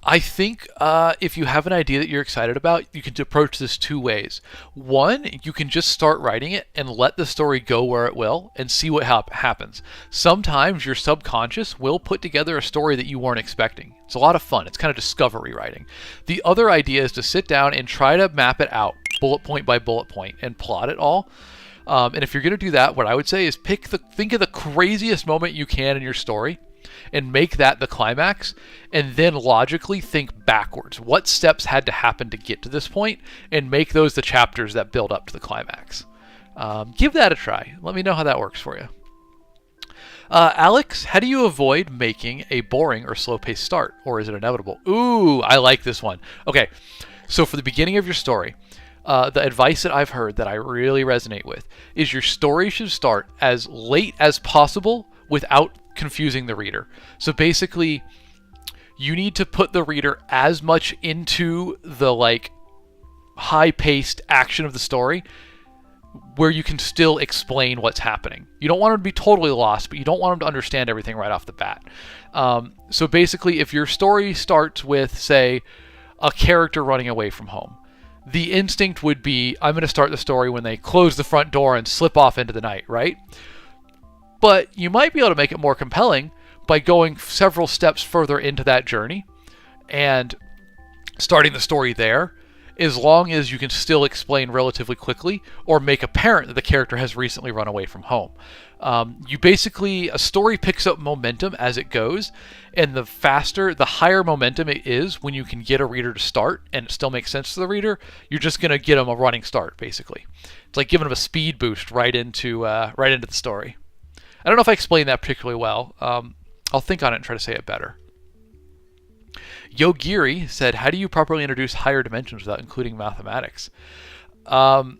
I think if you have an idea that you're excited about, you can approach this two ways. One, you can just start writing it and let the story go where it will and see what happens. Sometimes your subconscious will put together a story that you weren't expecting. It's a lot of fun. It's kind of discovery writing. The other idea is to sit down and try to map it out, bullet point by bullet point, and plot it all. And if you're going to do that, what I would say is think of the craziest moment you can in your story, and make that the climax, and then logically think backwards. What steps had to happen to get to this point, and make those the chapters that build up to the climax. Give that a try. Let me know how that works for you. Alex, how do you avoid making a boring or slow-paced start, or is it inevitable? Ooh, I like this one. Okay, so for the beginning of your story, the advice that I've heard that I really resonate with is your story should start as late as possible without confusing the reader. So basically, you need to put the reader as much into the high-paced action of the story where you can still explain what's happening. You don't want them to be totally lost, but you don't want them to understand everything right off the bat. So basically, if your story starts with, say, a character running away from home, the instinct would be, I'm going to start the story when they close the front door and slip off into the night, right? But you might be able to make it more compelling by going several steps further into that journey and starting the story there, as long as you can still explain relatively quickly or make apparent that the character has recently run away from home. A story picks up momentum as it goes, and the higher momentum it is when you can get a reader to start and it still makes sense to the reader, you're just going to get them a running start, basically. It's like giving them a speed boost right into the story. I don't know if I explained that particularly well. I'll think on it and try to say it better. Yogiri said, how do you properly introduce higher dimensions without including mathematics? I'm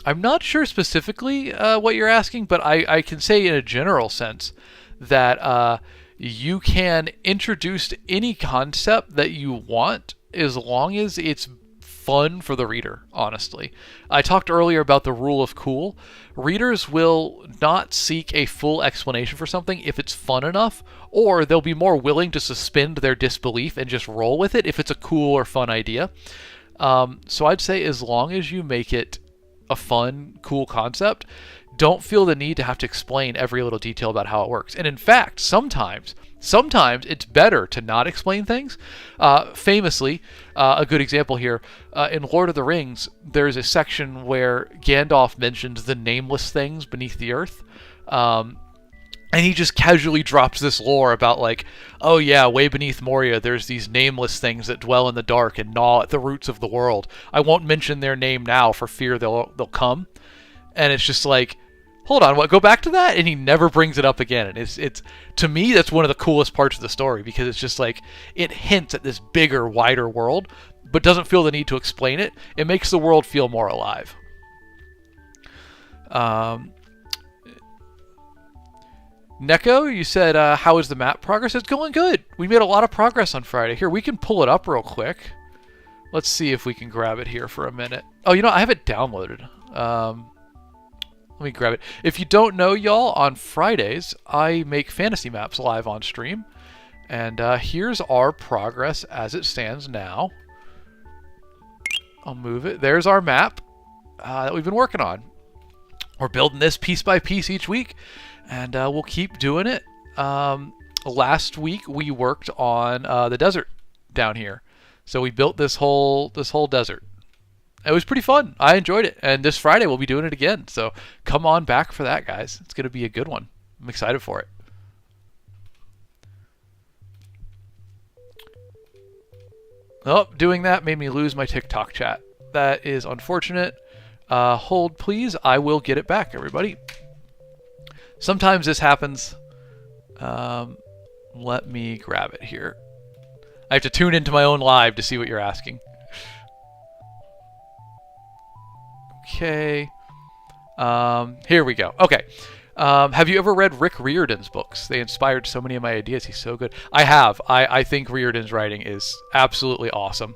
not sure specifically what you're asking, but I can say in a general sense that you can introduce any concept that you want as long as it's fun for the reader, honestly. I talked earlier about the rule of cool. Readers will not seek a full explanation for something if it's fun enough, or they'll be more willing to suspend their disbelief and just roll with it if it's a cool or fun idea. So I'd say as long as you make it a fun, cool concept, don't feel the need to have to explain every little detail about how it works. And in fact, sometimes it's better to not explain things. Famously, a good example here, in Lord of the Rings, there's a section where Gandalf mentions the nameless things beneath the earth. And he just casually drops this lore about like, oh yeah, way beneath Moria, there's these nameless things that dwell in the dark and gnaw at the roots of the world. I won't mention their name now for fear they'll come. And it's just like, hold on, what? Go back to that? And he never brings it up again. And it's to me, that's one of the coolest parts of the story, because it's just like, it hints at this bigger, wider world, but doesn't feel the need to explain it. It makes the world feel more alive. Neko, you said, how is the map progress? It's going good. We made a lot of progress on Friday. Here, we can pull it up real quick. Let's see if we can grab it here for a minute. Oh, you know, I have it downloaded. Let me grab it. If you don't know, y'all, on Fridays, I make fantasy maps live on stream. And here's our progress as it stands now. I'll move it. There's our map that we've been working on. We're building this piece by piece each week, and we'll keep doing it. Last week, we worked on the desert down here. So we built this whole desert. It was pretty fun. I enjoyed it. And this Friday, we'll be doing it again. So come on back for that, guys. It's going to be a good one. I'm excited for it. Oh, doing that made me lose my TikTok chat. That is unfortunate. Hold, please. I will get it back, everybody. Sometimes this happens. Let me grab it here. I have to tune into my own live to see what you're asking. Okay. Here we go. Okay. Have you ever read Rick Riordan's books? They inspired so many of my ideas. He's so good. I have. I think Riordan's writing is absolutely awesome.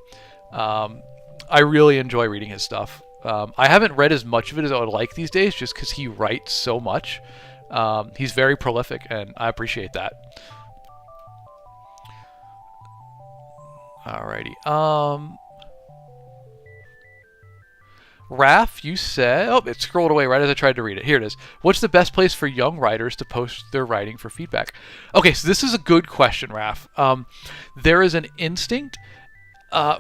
I really enjoy reading his stuff. I haven't read as much of it as I would like these days, just because he writes so much. He's very prolific, and I appreciate that. Alrighty. Raph, you said... Oh, it scrolled away right as I tried to read it. Here it is. What's the best place for young writers to post their writing for feedback? Okay, so this is a good question, Raph. There is an instinct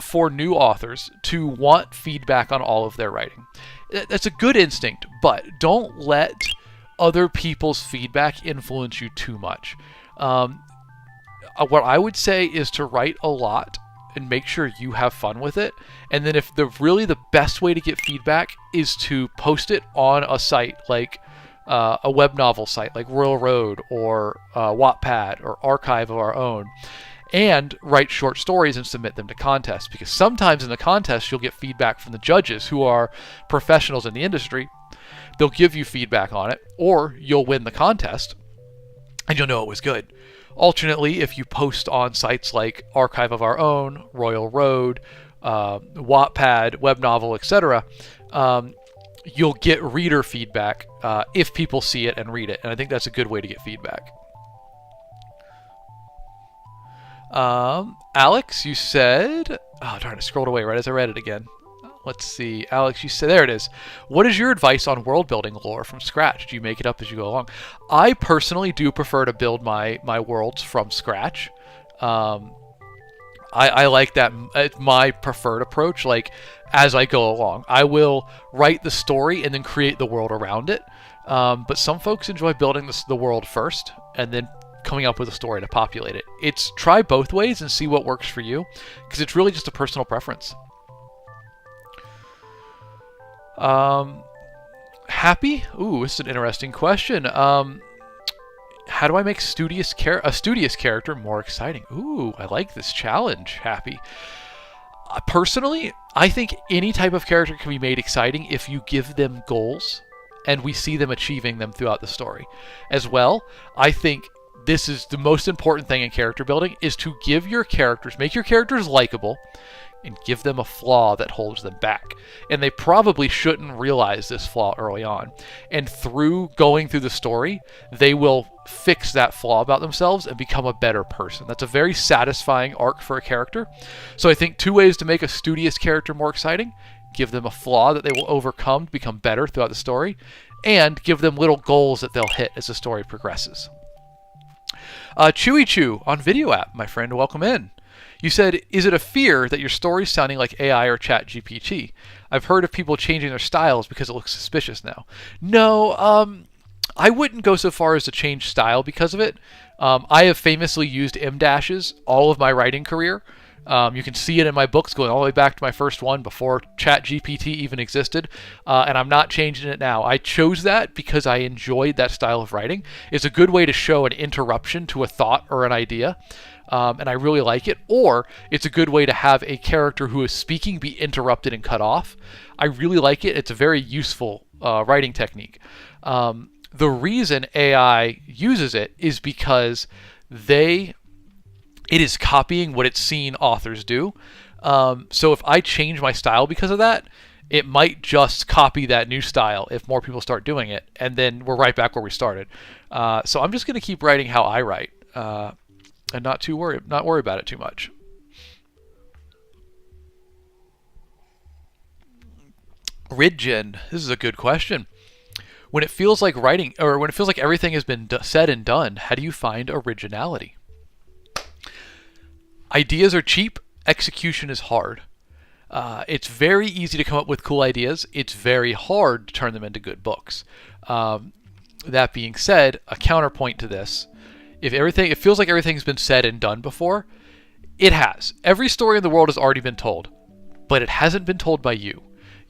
for new authors to want feedback on all of their writing. That's a good instinct, but don't let other people's feedback influence you too much. What I would say is to write a lot and make sure you have fun with it. And then if the best way to get feedback is to post it on a site like a web novel site like Royal Road or Wattpad or Archive of Our Own, and write short stories and submit them to contests, because sometimes in the contest you'll get feedback from the judges who are professionals in the industry. They'll give you feedback on it, or you'll win the contest and you'll know it was good. Alternately, if you post on sites like Archive of Our Own, Royal Road, Wattpad, Web Novel, etc., you'll get reader feedback if people see it and read it. And I think that's a good way to get feedback. Alex, you said... Oh, darn, I scrolled away right as I read it again. Let's see. Alex, you said... There it is. What is your advice on world-building lore from scratch? Do you make it up as you go along? I personally do prefer to build my worlds from scratch. I like that. It's my preferred approach. Like, as I go along, I will write the story and then create the world around it. But some folks enjoy building the world first and then coming up with a story to populate it. It's try both ways and see what works for you, because it's really just a personal preference. Happy? Ooh, this is an interesting question. How do I make a studious character more exciting? Ooh, I like this challenge, Happy. Personally, I think any type of character can be made exciting if you give them goals and we see them achieving them throughout the story. As well, I think this is the most important thing in character building, is to make your characters likable, and give them a flaw that holds them back. And they probably shouldn't realize this flaw early on. And through going through the story, they will fix that flaw about themselves and become a better person. That's a very satisfying arc for a character. So I think 2 ways to make a studious character more exciting: give them a flaw that they will overcome to become better throughout the story, and give them little goals that they'll hit as the story progresses. Chewy Chew on Video App, my friend, welcome in. You said, is it a fear that your story's sounding like AI or Chat GPT? I've heard of people changing their styles because it looks suspicious now. No, I wouldn't go so far as to change style because of it. I have famously used M-dashes all of my writing career. You can see it in my books going all the way back to my first one before ChatGPT even existed, and I'm not changing it now. I chose that because I enjoyed that style of writing. It's a good way to show an interruption to a thought or an idea, and I really like it. Or it's a good way to have a character who is speaking be interrupted and cut off. I really like it. It's a very useful writing technique. The reason AI uses it is because it is copying what it's seen authors do. So if I change my style because of that, it might just copy that new style if more people start doing it, and then we're right back where we started. So I'm just going to keep writing how I write, and not worry about it too much. Ridgen, this is a good question. When it feels like writing, or when it feels like everything has been said and done, how do you find originality? Ideas are cheap, execution is hard. It's very easy to come up with cool ideas. It's very hard to turn them into good books. That being said, a counterpoint to this, it feels like everything's been said and done before, it has. Every story in the world has already been told, but it hasn't been told by you.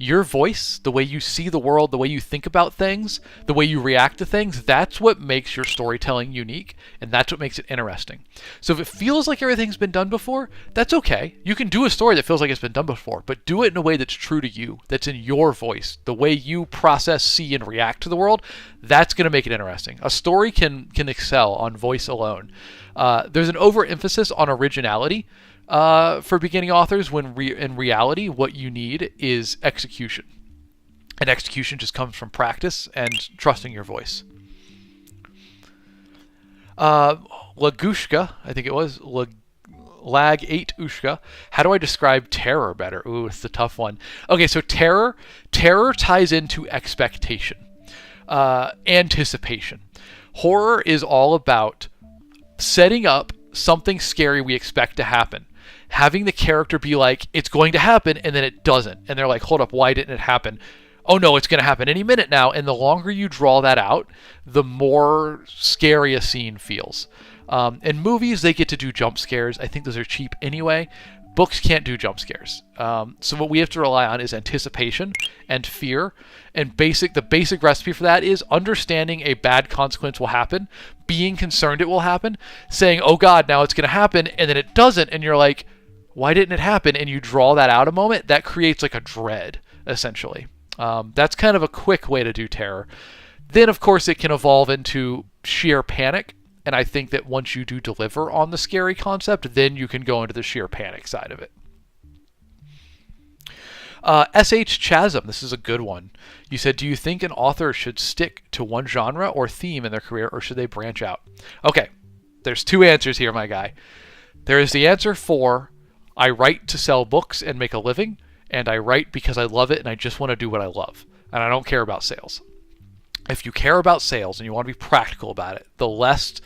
Your voice, the way you see the world, the way you think about things, the way you react to things, that's what makes your storytelling unique, and that's what makes it interesting. So if it feels like everything's been done before, that's okay. You can do a story that feels like it's been done before, but do it in a way that's true to you, that's in your voice, the way you process, see, and react to the world. That's going to make it interesting. A story can excel on voice alone. There's an overemphasis on originality for beginning authors, when in reality what you need is execution. And execution just comes from practice and trusting your voice. Lagushka, I think it was, Lag8Ushka, how do I describe terror better? Ooh, it's the tough one. Okay, so terror ties into expectation, anticipation. Horror is all about setting up something scary we expect to happen, having the character be like, it's going to happen, and then it doesn't. And they're like, hold up, why didn't it happen? Oh no, it's going to happen any minute now. And the longer you draw that out, the more scary a scene feels. In movies, they get to do jump scares. I think those are cheap anyway. Books can't do jump scares. So what we have to rely on is anticipation and fear. And the basic recipe for that is understanding a bad consequence will happen, being concerned it will happen, saying, oh God, now it's going to happen, and then it doesn't, and you're like, why didn't it happen? And you draw that out a moment. That creates like a dread, essentially. That's kind of a quick way to do terror. Then, of course, it can evolve into sheer panic. And I think that once you do deliver on the scary concept, then you can go into the sheer panic side of it. S.H. Chasm, this is a good one. You said, do you think an author should stick to one genre or theme in their career, or should they branch out? Okay, there's 2 answers here, my guy. There is the answer for, I write to sell books and make a living, and I write because I love it and I just want to do what I love, and I don't care about sales. If you care about sales and you want to be practical about it, the less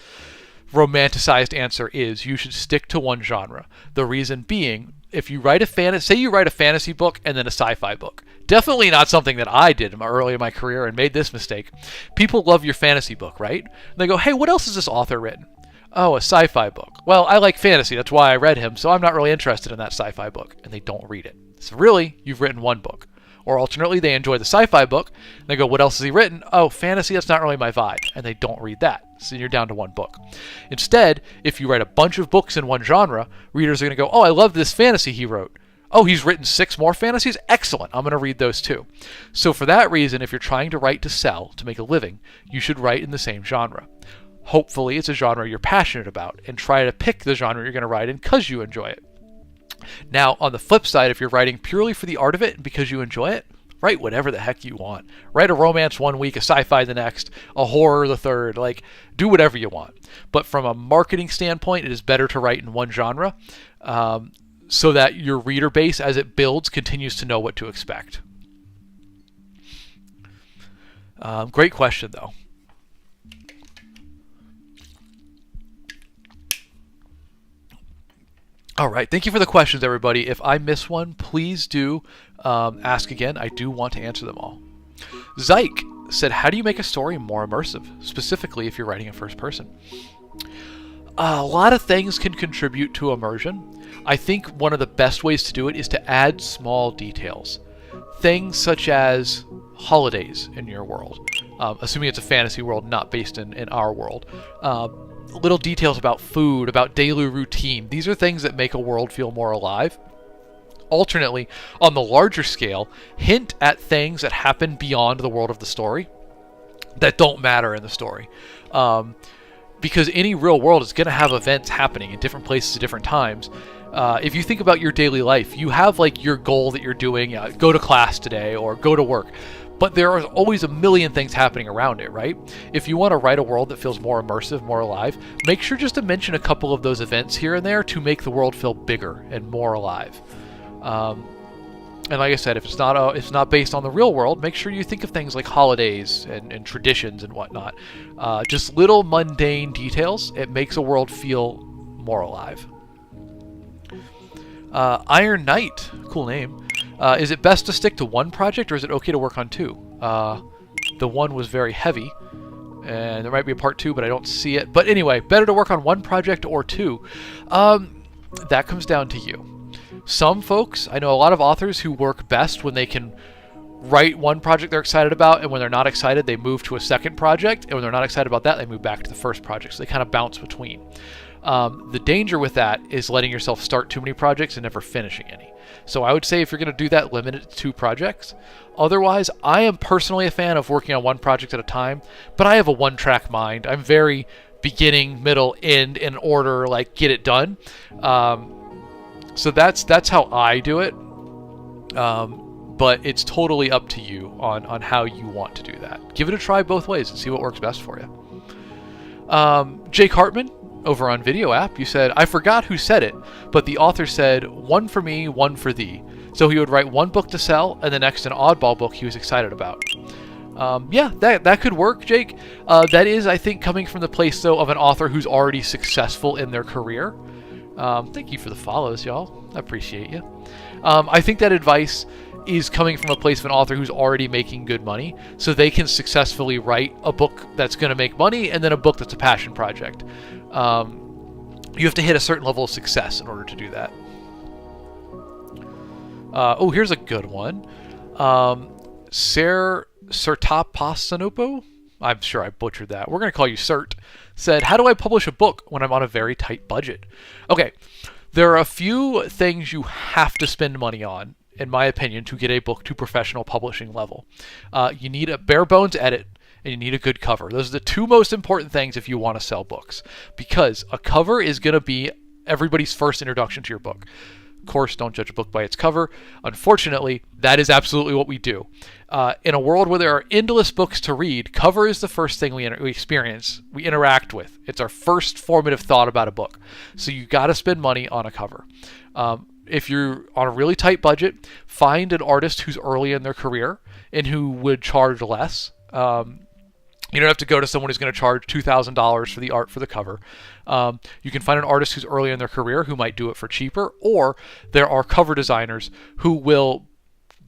romanticized answer is you should stick to one genre. The reason being, if you write say you write a fantasy book and then a sci-fi book, definitely not something that I did early in my career and made this mistake. People love your fantasy book, right? And they go, hey, what else has this author written? Oh, a sci-fi book. Well, I like fantasy. That's why I read him, so I'm not really interested in that sci-fi book. And they don't read it. So really, you've written one book. Or alternately, they enjoy the sci-fi book, and they go, what else has he written? Oh, fantasy, that's not really my vibe. And they don't read that. So you're down to one book. Instead, if you write a bunch of books in one genre, readers are going to go, oh, I love this fantasy he wrote. Oh, he's written 6 more fantasies? Excellent. I'm going to read those too. So for that reason, if you're trying to write to sell, to make a living, you should write in the same genre. Hopefully, it's a genre you're passionate about, and try to pick the genre you're going to write in because you enjoy it. Now, on the flip side, if you're writing purely for the art of it and because you enjoy it, write whatever the heck you want. Write a romance one week, a sci-fi the next, a horror the third. Like, do whatever you want. But from a marketing standpoint, it is better to write in one genre, so that your reader base, as it builds, continues to know what to expect. Great question, though. All right. Thank you for the questions, everybody. If I miss one, please do ask again. I do want to answer them all. Zyke said, how do you make a story more immersive, specifically if you're writing in first person? A lot of things can contribute to immersion. I think one of the best ways to do it is to add small details. Things such as holidays in your world, assuming it's a fantasy world not based in our world. Little details about food, about daily routine. These are things that make a world feel more alive. Alternately, on the larger scale, hint at things that happen beyond the world of the story that don't matter in the story. Because any real world is going to have events happening in different places at different times. If you think about your daily life, you have like your goal that you're doing, go to class today or go to work. But there are always a million things happening around it, right? If you want to write a world that feels more immersive, more alive, make sure just to mention a couple of those events here and there to make the world feel bigger and more alive. And like I said, if it's not based on the real world, make sure you think of things like holidays and traditions and whatnot. Just little mundane details. It makes a world feel more alive. Iron Knight, cool name. Is it best to stick to one project, or is it okay to work on two? The one was very heavy, and there might be a part two, but I don't see it. But anyway, better to work on one project or two. That comes down to you. Some folks, I know a lot of authors who work best when they can write one project they're excited about, and when they're not excited, they move to a second project, and when they're not excited about that, they move back to the first project. So they kind of bounce between. The danger with that is letting yourself start too many projects and never finishing any. So I would say if you're going to do that, limit it to 2 projects. Otherwise, I am personally a fan of working on one project at a time, but I have a one-track mind. I'm very beginning, middle, end in order, like get it done. So that's how I do it. But it's totally up to you on how you want to do that. Give it a try both ways and see what works best for you. Jake Hartman, over on Video App, you said, I forgot who said it, but the author said, one for me, one for thee. So he would write one book to sell, and the next an oddball book he was excited about. Yeah, that could work, Jake. That is, I think, coming from the place, though, of an author who's already successful in their career. Thank you for the follows, y'all. I appreciate you. I think that advice is coming from a place of an author who's already making good money, so they can successfully write a book that's going to make money, and then a book that's a passion project. You have to hit a certain level of success in order to do that. Oh, here's a good one. Sertapasanopo? I'm sure I butchered that. We're going to call you Cert. Said, how do I publish a book when I'm on a very tight budget? Okay, there are a few things you have to spend money on, in my opinion, to get a book to professional publishing level. You need a bare bones edit, and you need a good cover. Those are the 2 most important things if you want to sell books, because a cover is going to be everybody's first introduction to your book. Of course, don't judge a book by its cover. Unfortunately, that is absolutely what we do. In a world where there are endless books to read, cover is the first thing we experience, we interact with. It's our first formative thought about a book. So you got to spend money on a cover. If you're on a really tight budget, find an artist who's early in their career and who would charge less. You don't have to go to someone who's going to charge $2,000 for the art for the cover. You can find an artist who's early in their career who might do it for cheaper, or there are cover designers who will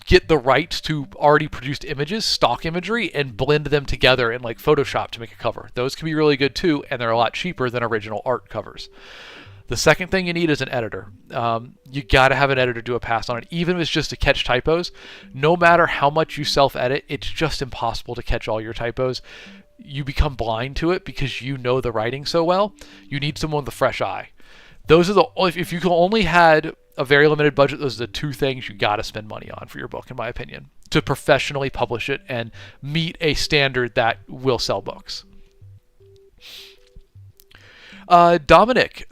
get the rights to already produced images, stock imagery, and blend them together in like Photoshop to make a cover. Those can be really good too, and they're a lot cheaper than original art covers. The second thing you need is an editor. You got to have an editor do a pass on it, even if it's just to catch typos. No matter how much you self-edit, it's just impossible to catch all your typos. You become blind to it because you know the writing so well. You need someone with a fresh eye. Those are the if you only had a very limited budget, those are the 2 things you got to spend money on for your book, in my opinion, to professionally publish it and meet a standard that will sell books. Dominic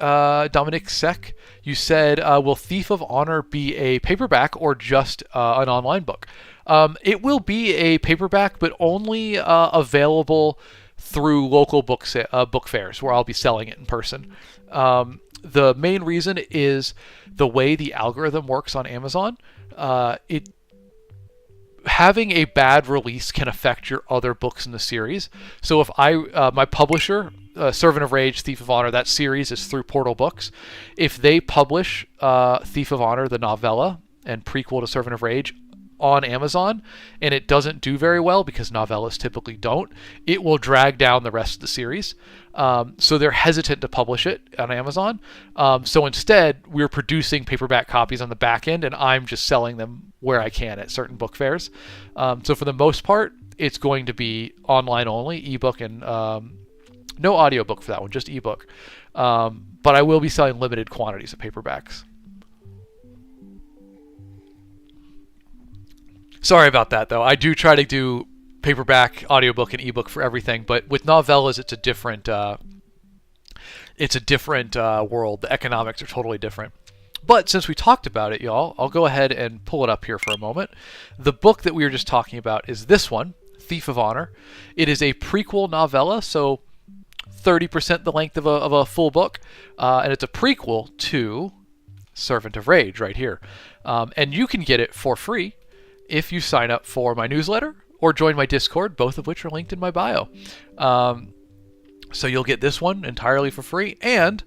Sek, You said, will Thief of Honor be a paperback or just an online book? It will be a paperback, but only available through local book fairs where I'll be selling it in person. The main reason is the way the algorithm works on Amazon. Having a bad release can affect your other books in the series. So if my publisher, Servant of Rage, Thief of Honor, that series is through Portal Books. If they publish Thief of Honor, the novella, and prequel to Servant of Rage on Amazon, and it doesn't do very well because novellas typically don't, it will drag down the rest of the series. So they're hesitant to publish it on Amazon. So instead, we're producing paperback copies on the back end, and I'm just selling them where I can at certain book fairs. So for the most part, it's going to be online only, ebook, and no audiobook for that one, just ebook. But I will be selling limited quantities of paperbacks. Sorry about that, though. I do try to do paperback, audiobook, and ebook for everything, but with novellas, it's a different world. The economics are totally different. But since we talked about it, y'all, I'll go ahead and pull it up here for a moment. The book that we were just talking about is this one, Thief of Honor. It is a prequel novella, so 30% the length of a full book, and it's a prequel to Servant of Rage right here. And you can get it for free if you sign up for my newsletter or join my Discord, both of which are linked in my bio. So you'll get this one entirely for free, and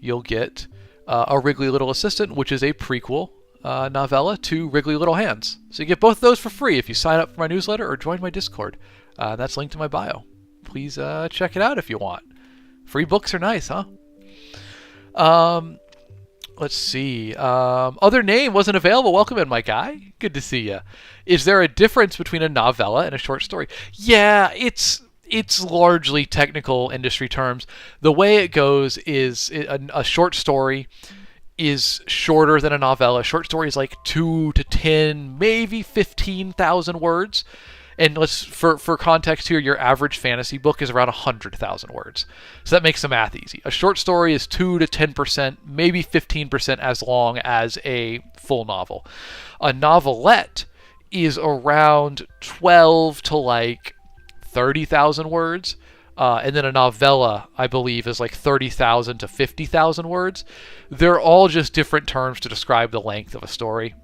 you'll get A Wriggly Little Assistant, which is a prequel novella to Wriggly Little Hands. So you get both of those for free if you sign up for my newsletter or join my Discord. That's linked in my bio. Please check it out if you want. Free books are nice, huh? Let's see. Other name wasn't available. Welcome in, my guy. Good to see you. Is there a difference between a novella and a short story? Yeah, it's largely technical industry terms. The way it goes is a short story is shorter than a novella. A short story is like 2 to 10, maybe 15,000 words. And for context here, your average fantasy book is around 100,000 words. So that makes the math easy. A short story is 2 to 10%, maybe 15% as long as a full novel. A novelette is around 12 to like 30,000 words. And then a novella, I believe, is like 30,000 to 50,000 words. They're all just different terms to describe the length of a story.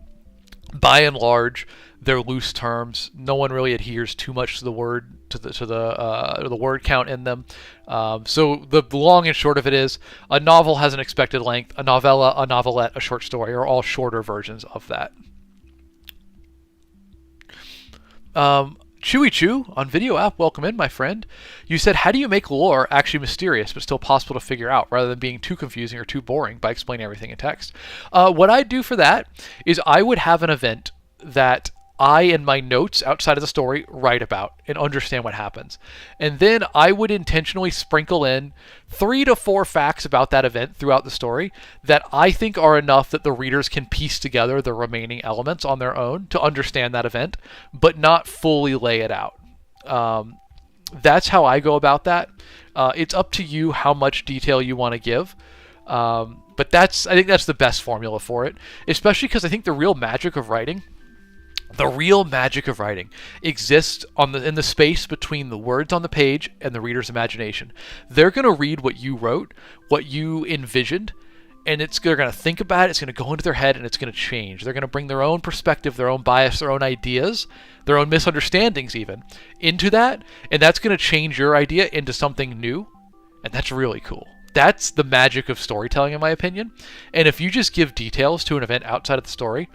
By and large, they're loose terms. No one really adheres too much to the word the word count in them. So the long and short of it is, a novel has an expected length. A novella, a novelette, a short story are all shorter versions of that. Chewy Chew on Video App, welcome in, my friend. You said, how do you make lore actually mysterious but still possible to figure out rather than being too confusing or too boring by explaining everything in text? What I'd do for that is I would have an event that I, in my notes outside of the story, write about and understand what happens. And then I would intentionally sprinkle in 3 to 4 facts about that event throughout the story that I think are enough that the readers can piece together the remaining elements on their own to understand that event, but not fully lay it out. That's how I go about that. It's up to you how much detail you want to give. But I think that's the best formula for it, especially because I think the real magic of writing exists in the space between the words on the page and the reader's imagination. They're going to read what you wrote, what you envisioned, and they're going to think about it, it's going to go into their head, and it's going to change. They're going to bring their own perspective, their own bias, their own ideas, their own misunderstandings even, into that, and that's going to change your idea into something new, and that's really cool. That's the magic of storytelling, in my opinion. And if you just give details to an event outside of the story,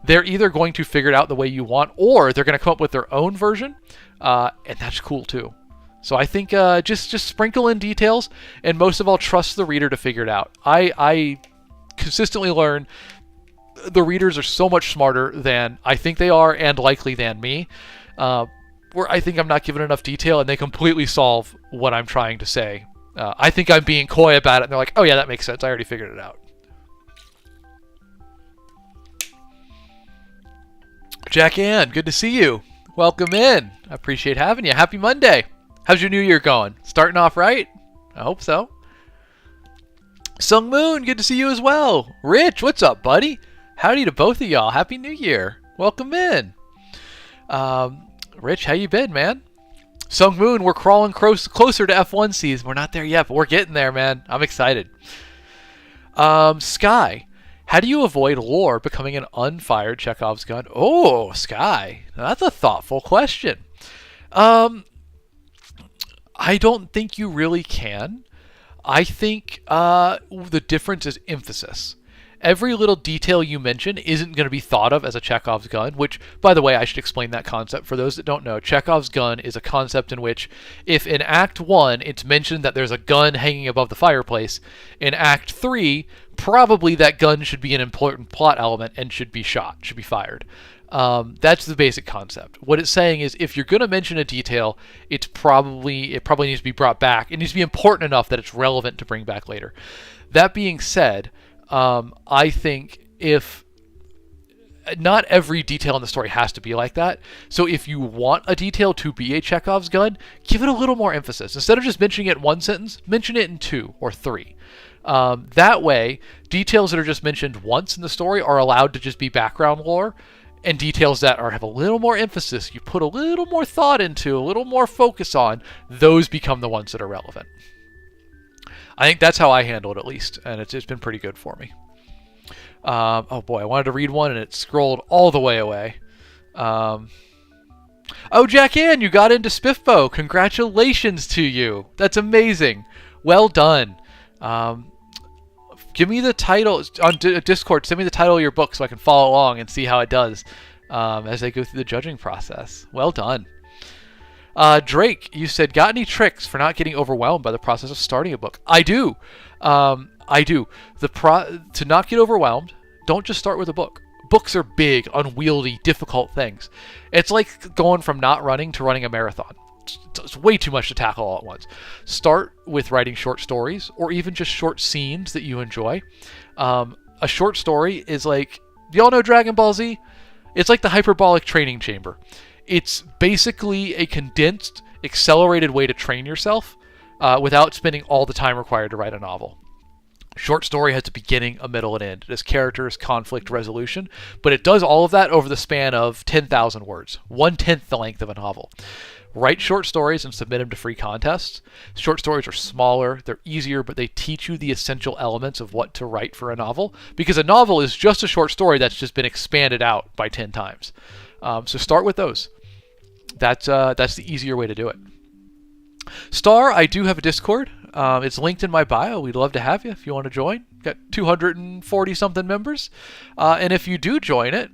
they're either going to figure it out the way you want, or they're going to come up with their own version, and that's cool too. So I think just sprinkle in details, and most of all, trust the reader to figure it out. I consistently learn the readers are so much smarter than I think they are, and likely than me, where I think I'm not giving enough detail, and they completely solve what I'm trying to say. I think I'm being coy about it, and they're like, oh yeah, that makes sense. I already figured it out. Jack Ann, good to see you. Welcome in. I appreciate having you. Happy Monday. How's your new year going? Starting off right? I hope so. Sung Moon, good to see you as well. Rich, what's up, buddy? Howdy to both of y'all. Happy New Year. Welcome in. Rich, how you been, man? Sung Moon, we're crawling closer to F1 season. We're not there yet, but we're getting there, man. I'm excited. Sky, how do you avoid lore becoming an unfired Chekhov's gun? Oh, Sky, that's a thoughtful question. I don't think you really can. I think the difference is emphasis. Every little detail you mention isn't going to be thought of as a Chekhov's gun, which, by the way, I should explain that concept for those that don't know. Chekhov's gun is a concept in which, if in Act 1 it's mentioned that there's a gun hanging above the fireplace, in Act 3, probably that gun should be an important plot element and should be shot, should be fired. That's the basic concept. What it's saying is, if you're going to mention a detail, it probably needs to be brought back. It needs to be important enough that it's relevant to bring back later. That being said, I think if not every detail in the story has to be like that. So if you want a detail to be a Chekhov's gun, give it a little more emphasis. Instead of just mentioning it in one sentence, mention it in 2 or 3. That way, details that are just mentioned once in the story are allowed to just be background lore, and details that have a little more emphasis, you put a little more thought into, a little more focus on, those become the ones that are relevant. I think that's how I handle it, at least, and it's been pretty good for me. Oh boy, I wanted to read one and it scrolled all the way away. Oh, Jack Ann, you got into Spiffbo. Congratulations to you. That's amazing. Well done. Give me the title on Discord. Send me the title of your book so I can follow along and see how it does as I go through the judging process. Well done. Drake, you said, got any tricks for not getting overwhelmed by the process of starting a book? I do. I do. To not get overwhelmed, don't just start with a book. Books are big, unwieldy, difficult things. It's like going from not running to running a marathon. It's way too much to tackle all at once. Start with writing short stories or even just short scenes that you enjoy. A short story is like, do y'all know Dragon Ball Z? It's like the hyperbolic training chamber. It's basically a condensed, accelerated way to train yourself without spending all the time required to write a novel. Short story has a beginning, a middle, and end. It has characters, conflict, resolution, but it does all of that over the span of 10,000 words, 1/10 the length of a novel. Write short stories and submit them to free contests. Short stories are smaller, they're easier, but they teach you the essential elements of what to write for a novel, because a novel is just a short story that's just been expanded out by 10 times. So start with those. That's the easier way to do it. Star, I do have a Discord. It's linked in my bio. We'd love to have you if you want to join. Got 240 something members. And if you do join it,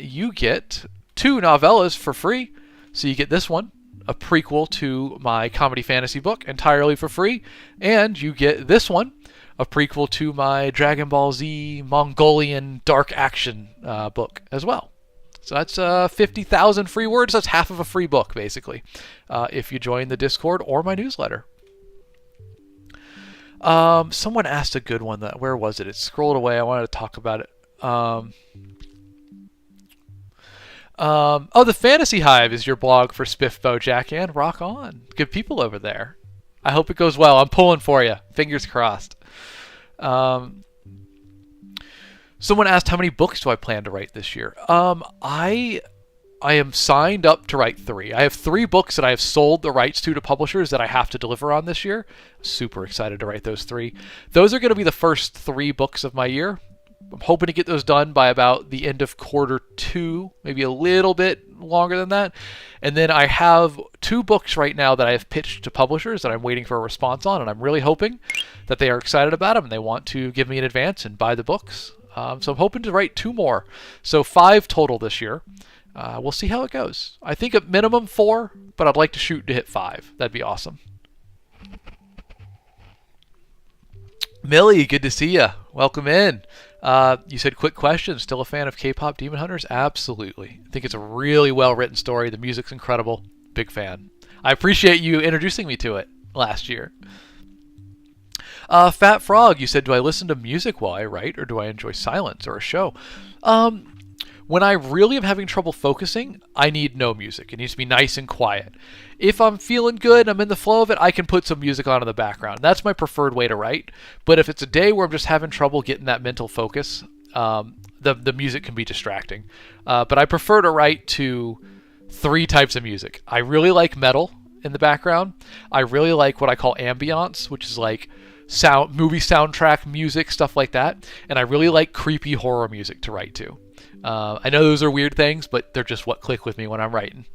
you get 2 novellas for free. So you get this one, a prequel to my comedy fantasy book, entirely for free. And you get this one, a prequel to my Dragon Ball Z Mongolian dark action book as well. So that's 50,000 free words. That's half of a free book, basically, if you join the Discord or my newsletter. Someone asked a good one. Where was it? It scrolled away. I wanted to talk about it. The Fantasy Hive is your blog for Spiffbo, Jack Ann. Rock on. Good people over there. I hope it goes well. I'm pulling for you. Fingers crossed. Someone asked, how many books do I plan to write this year? I am signed up to write 3. I have 3 books that I have sold the rights to publishers that I have to deliver on this year. Super excited to write those 3. Those are going to be the first 3 books of my year. I'm hoping to get those done by about the end of quarter 2, maybe a little bit longer than that. And then I have 2 books right now that I have pitched to publishers that I'm waiting for a response on, and I'm really hoping that they are excited about them and they want to give me an advance and buy the books. So I'm hoping to write 2 more. So 5 total this year. We'll see how it goes. I think at minimum 4, but I'd like to shoot to hit 5. That'd be awesome. Millie, good to see you. Welcome in. You said, quick question, still a fan of K-pop Demon Hunters? Absolutely. I think it's a really well-written story. The music's incredible. Big fan. I appreciate you introducing me to it last year. Fat Frog, you said, do I listen to music while I write, or do I enjoy silence or a show? When I really am having trouble focusing, I need no music. It needs to be nice and quiet. If I'm feeling good, I'm in the flow of it, I can put some music on in the background. That's my preferred way to write. But if it's a day where I'm just having trouble getting that mental focus, the music can be distracting. But I prefer to write to 3 types of music. I really like metal in the background. I really like what I call ambiance, which is like movie soundtrack music, stuff like that. And I really like creepy horror music to write to. I know those are weird things, but they're just what click with me when I'm writing.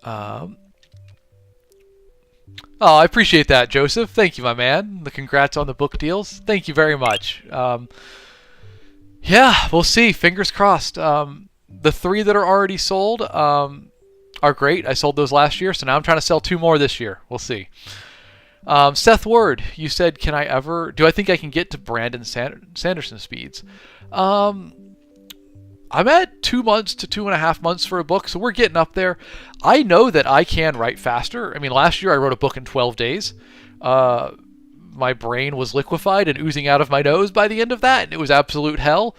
Oh, I appreciate that, Joseph. Thank you, my man. The congrats on the book deals. Thank you very much. Yeah, we'll see. Fingers crossed. The 3 that are already sold are great. I sold those last year, so now I'm trying to sell 2 more this year. We'll see. Seth Word, you said, do I think I can get to Brandon Sanderson speeds? I'm at 2 months to 2.5 months for a book, so we're getting up there. I know that I can write faster. I mean, last year I wrote a book in 12 days. My brain was liquefied and oozing out of my nose by the end of that, and it was absolute hell.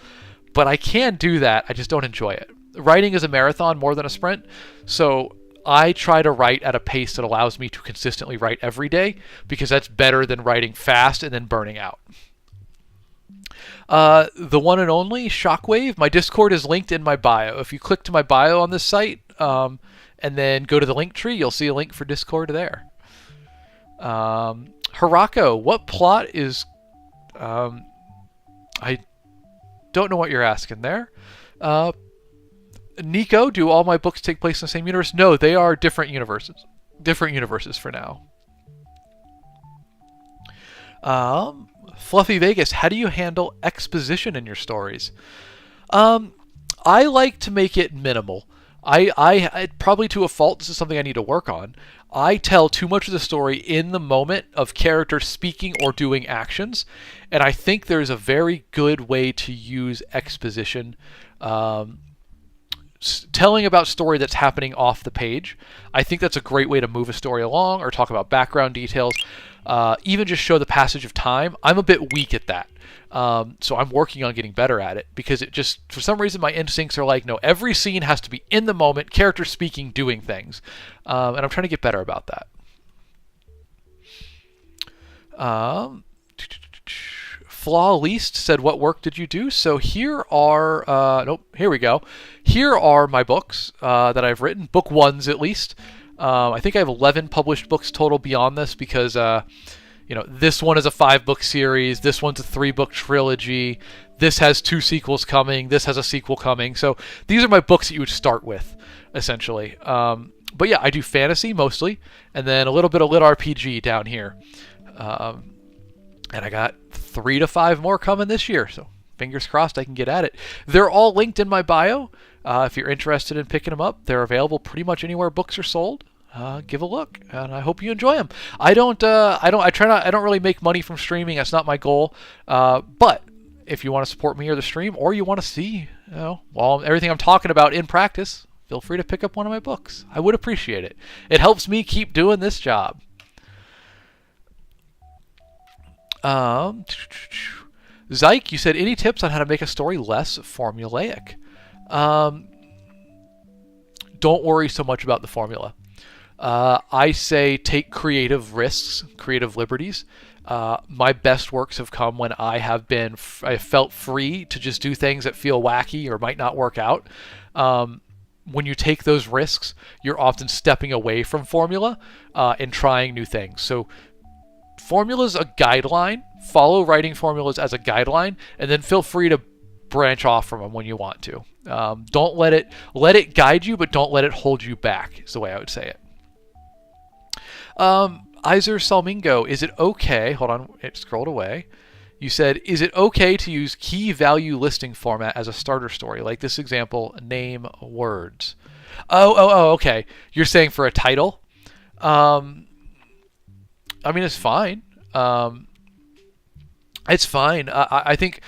But I can do that. I just don't enjoy it. Writing is a marathon more than a sprint, so I try to write at a pace that allows me to consistently write every day, because that's better than writing fast and then burning out. The one and only Shockwave, my Discord is linked in my bio. If you click to my bio on this site and then go to the link tree, you'll see a link for Discord there. Harako, what plot is... I don't know what you're asking there. Nico, do all my books take place in the same universe? No, they are different universes. Different universes for now. Fluffy Vegas, how do you handle exposition in your stories? I like to make it minimal. I probably to a fault, this is something I need to work on. I tell too much of the story in the moment of characters speaking or doing actions, and I think there's a very good way to use exposition. Telling about story that's happening off the page. I think that's a great way to move a story along or talk about background details. Even just show the passage of time. I'm a bit weak at that. So I'm working on getting better at it, because it just, for some reason, my instincts are like, no, every scene has to be in the moment, characters speaking, doing things. And I'm trying to get better about that. Flaw Least said, what work did you do? So here are, here we go. Here are my books that I've written, book ones at least. I think I have 11 published books total beyond this, because this one is a 5-book series, this one's a 3-book trilogy, this has 2 sequels coming, this has a sequel coming. So these are my books that you would start with, essentially. But yeah, I do fantasy mostly, and then a little bit of lit RPG down here. And I got 3 to 5 more coming this year, so fingers crossed I can get at it. They're all linked in my bio. If you're interested in picking them up, they're available pretty much anywhere books are sold. Give a look, and I hope you enjoy them. I don't really make money from streaming. That's not my goal. But if you want to support me or the stream, or you want to see, everything I'm talking about in practice, feel free to pick up one of my books. I would appreciate it. It helps me keep doing this job. Zyke, you said, any tips on how to make a story less formulaic? Don't worry so much about the formula. I say take creative risks, creative liberties. My best works have come when I felt free to just do things that feel wacky or might not work out. When you take those risks, you're often stepping away from formula and trying new things. So formula's a guideline. Follow writing formulas as a guideline, and then feel free to branch off from them when you want to. Don't let it guide you, but don't let it hold you back, is the way I would say it. Iser Salmingo, is it okay? Hold on, it scrolled away. You said, is it okay to use key value listing format as a starter story? Like this example, name words. Oh, okay. You're saying for a title? I mean, it's fine. It's fine. I think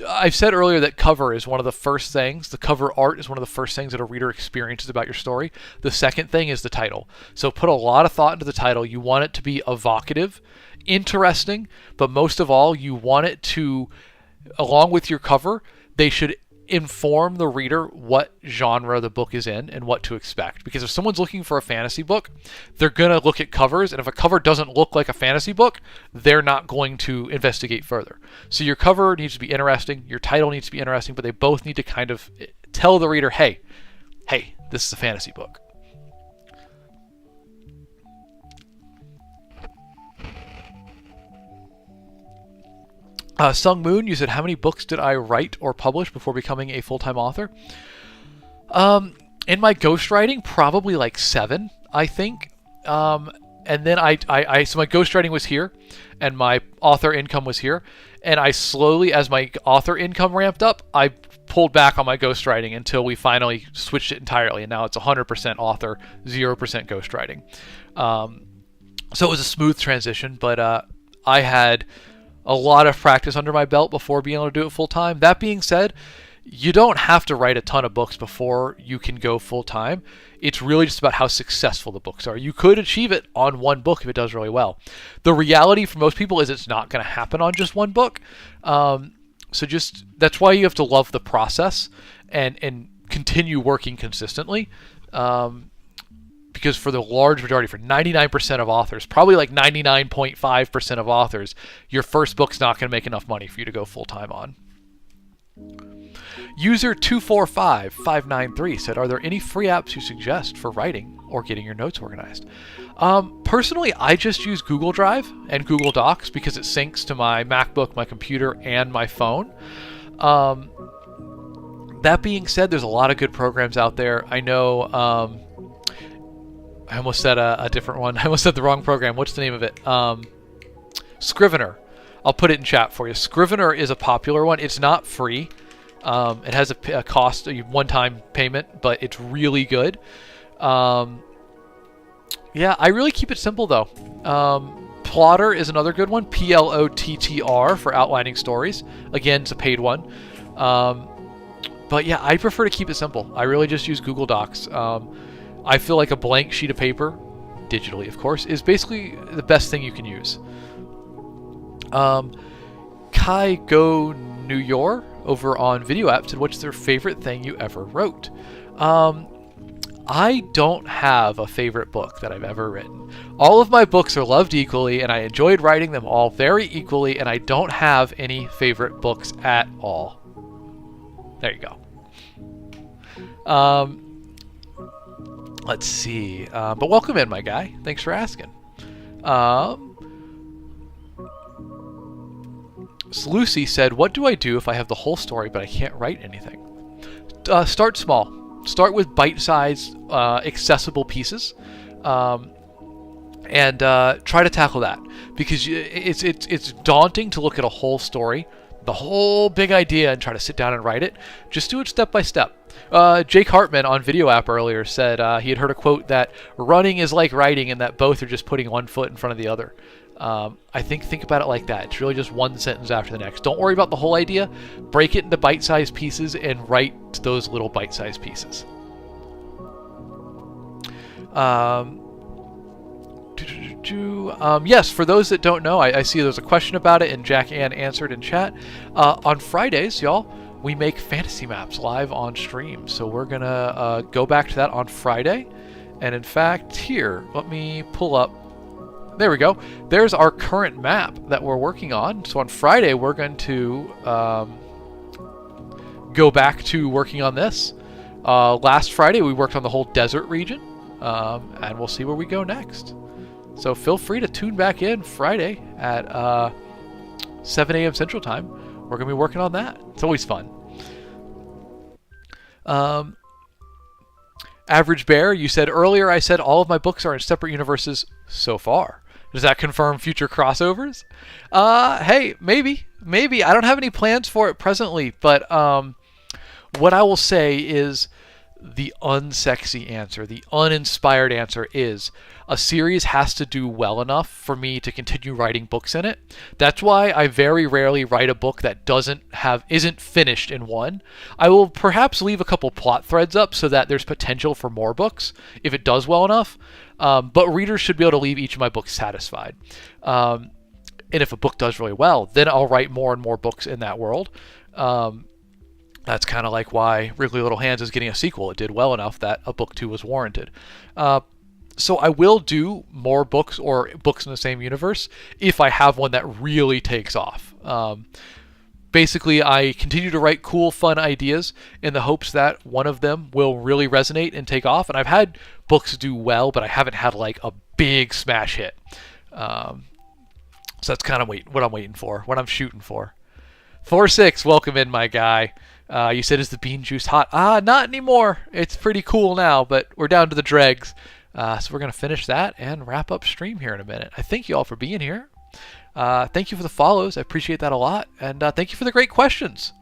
I've said earlier that cover is one of the first things. The cover art is one of the first things that a reader experiences about your story. The second thing is the title. So put a lot of thought into the title. You want it to be evocative, interesting, but most of all, you want it to, along with your cover, they should inform the reader what genre the book is in and what to expect. Because if someone's looking for a fantasy book, they're going to look at covers, and if a cover doesn't look like a fantasy book, they're not going to investigate further. So your cover needs to be interesting, your title needs to be interesting, but they both need to kind of tell the reader, hey, this is a fantasy book. Sung Moon, you said, how many books did I write or publish before becoming a full-time author? In my ghostwriting, probably like 7, I think. And then so my ghostwriting was here, and my author income was here. And I slowly, as my author income ramped up, I pulled back on my ghostwriting until we finally switched it entirely. And now it's 100% author, 0% ghostwriting. So it was a smooth transition, but I had a lot of practice under my belt before being able to do it full time. That being said, you don't have to write a ton of books before you can go full time. It's really just about how successful the books are. You could achieve it on one book if it does really well. The reality for most people is it's not going to happen on just one book. So that's why you have to love the process and continue working consistently. Because for the large majority, for 99% of authors, probably like 99.5% of authors, your first book's not going to make enough money for you to go full-time on. User 245593 said, are there any free apps you suggest for writing or getting your notes organized? Personally, I just use Google Drive and Google Docs because it syncs to my MacBook, my computer, and my phone. That being said, there's a lot of good programs out there. I know... I almost said a different one. I almost said the wrong program. What's the name of it? Scrivener. I'll put it in chat for you. Scrivener is a popular one. It's not free. It has a cost, a one-time payment, but it's really good. Yeah, I really keep it simple, though. Plotter is another good one. Plottr for outlining stories. Again, it's a paid one. But yeah, I prefer to keep it simple. I really just use Google Docs. I feel like a blank sheet of paper, digitally of course, is basically the best thing you can use. Kai Go New York over on Video App said, what's their favorite thing you ever wrote? I don't have a favorite book that I've ever written. All of my books are loved equally, and I enjoyed writing them all very equally, and I don't have any favorite books at all. There you go. Let's see. But welcome in, my guy. Thanks for asking. Lucy said, what do I do if I have the whole story but I can't write anything? Start small. Start with bite-sized, accessible pieces. And try to tackle that. Because it's daunting to look at a whole story, the whole big idea, and try to sit down and write it. Just do it step by step. Jake Hartman on Video App earlier said he had heard a quote that running is like writing and that both are just putting one foot in front of the other. I think about it like that. It's really just one sentence after the next. Don't worry about the whole idea. Break it into bite-sized pieces and write those little bite-sized pieces. Yes, for those that don't know, I see there's a question about it, and Jack Ann answered in chat. On Fridays, y'all, we make fantasy maps live on stream. So we're going to go back to that on Friday. And in fact, here, let me pull up. There we go. There's our current map that we're working on. So on Friday, we're going to go back to working on this. Last Friday, we worked on the whole desert region. And we'll see where we go next. So feel free to tune back in Friday at 7 a.m. Central Time. We're going to be working on that. It's always fun. Average Bear, you said earlier, I said all of my books are in separate universes so far. Does that confirm future crossovers? Hey, maybe. I don't have any plans for it presently, but what I will say is the unsexy answer, the uninspired answer is a series has to do well enough for me to continue writing books in it. That's why I very rarely write a book that isn't finished in one. I will perhaps leave a couple plot threads up so that there's potential for more books if it does well enough. But readers should be able to leave each of my books satisfied. And if a book does really well, then I'll write more and more books in that world. That's kind of like why Wrigley Little Hands is getting a sequel. It did well enough that a book 2 was warranted. Uh, so I will do more books or books in the same universe if I have one that really takes off. Basically, I continue to write cool, fun ideas in the hopes that one of them will really resonate and take off. And I've had books do well, but I haven't had like a big smash hit. So that's kind of what I'm waiting for, what I'm shooting for. 4-6, welcome in, my guy. You said, is the bean juice hot? Not anymore. It's pretty cool now, but we're down to the dregs. So we're going to finish that and wrap up stream here in a minute. I thank you all for being here. Thank you for the follows. I appreciate that a lot. And thank you for the great questions.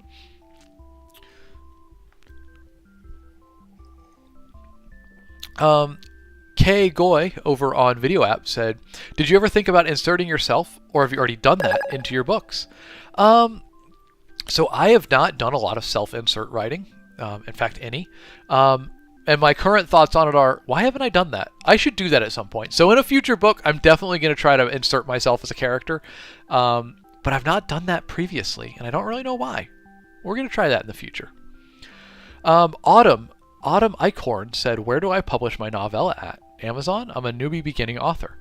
K Goy over on Video App said, did you ever think about inserting yourself, or have you already done that into your books? So I have not done a lot of self-insert writing. In fact, any. And my current thoughts on it are, why haven't I done that? I should do that at some point. So in a future book, I'm definitely going to try to insert myself as a character. But I've not done that previously, and I don't really know why. We're going to try that in the future. Autumn Eichhorn said, where do I publish my novella at? Amazon? I'm a newbie beginning author.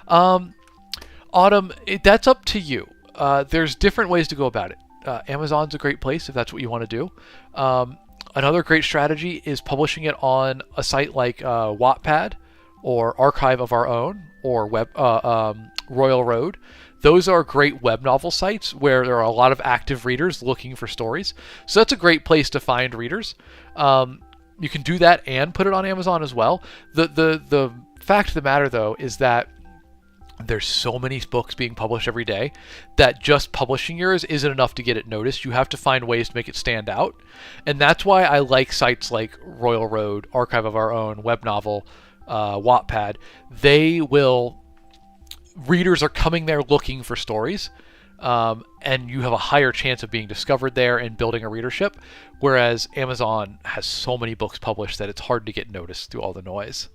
Autumn, that's up to you. There's different ways to go about it. Amazon's a great place if that's what you want to do. Another great strategy is publishing it on a site like Wattpad or Archive of Our Own or Royal Road. Those are great web novel sites where there are a lot of active readers looking for stories. So that's a great place to find readers. You can do that and put it on Amazon as well. The fact of the matter, though, is that there's so many books being published every day that just publishing yours isn't enough to get it noticed. You have to find ways to make it stand out. And that's why I like sites like Royal Road, Archive of Our Own, Web Novel, Wattpad. Readers are coming there looking for stories. And you have a higher chance of being discovered there and building a readership. Whereas Amazon has so many books published that it's hard to get noticed through all the noise.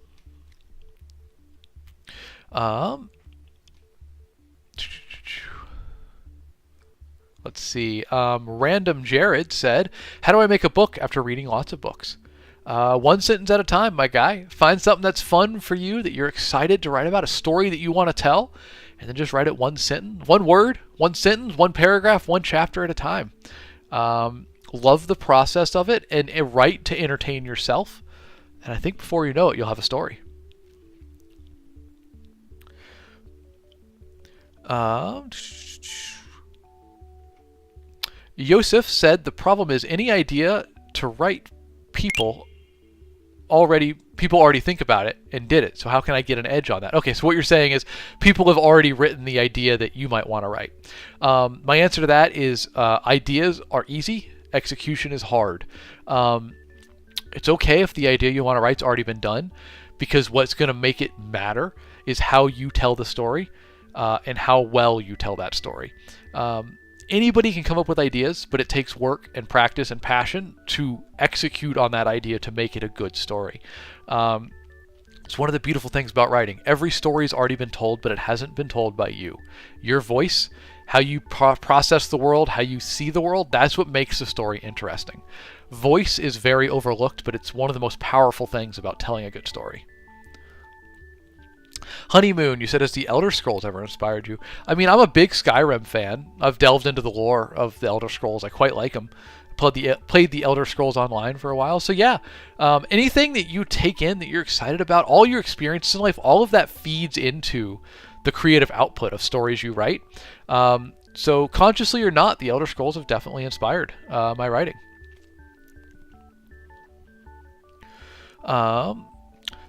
Let's see. Random Jared said, how do I make a book after reading lots of books? One sentence at a time, my guy. Find something that's fun for you, that you're excited to write about, a story that you want to tell, and then just write it one sentence, one word, one sentence, one paragraph, one chapter at a time. Love the process of it, and write to entertain yourself. And I think before you know it, you'll have a story. Yosef said the problem is any idea to write people already think about it and did it. So how can I get an edge on that? Okay, so what you're saying is people have already written the idea that you might want to write. My answer to that is ideas are easy, execution is hard. It's okay if the idea you want to write's already been done, because what's going to make it matter is how you tell the story and how well you tell that story. Anybody can come up with ideas, but it takes work and practice and passion to execute on that idea to make it a good story. It's one of the beautiful things about writing. Every story's already been told, but it hasn't been told by you. Your voice, how you process the world, how you see the world, that's what makes the story interesting. Voice is very overlooked, but it's one of the most powerful things about telling a good story. Honeymoon, you said, has the Elder Scrolls ever inspired you? I mean, I'm a big Skyrim fan. I've delved into the lore of the Elder Scrolls. I quite like them. Played the Elder Scrolls Online for a while. So yeah, anything that you take in that you're excited about, all your experiences in life, all of that feeds into the creative output of stories you write. So consciously or not, the Elder Scrolls have definitely inspired my writing.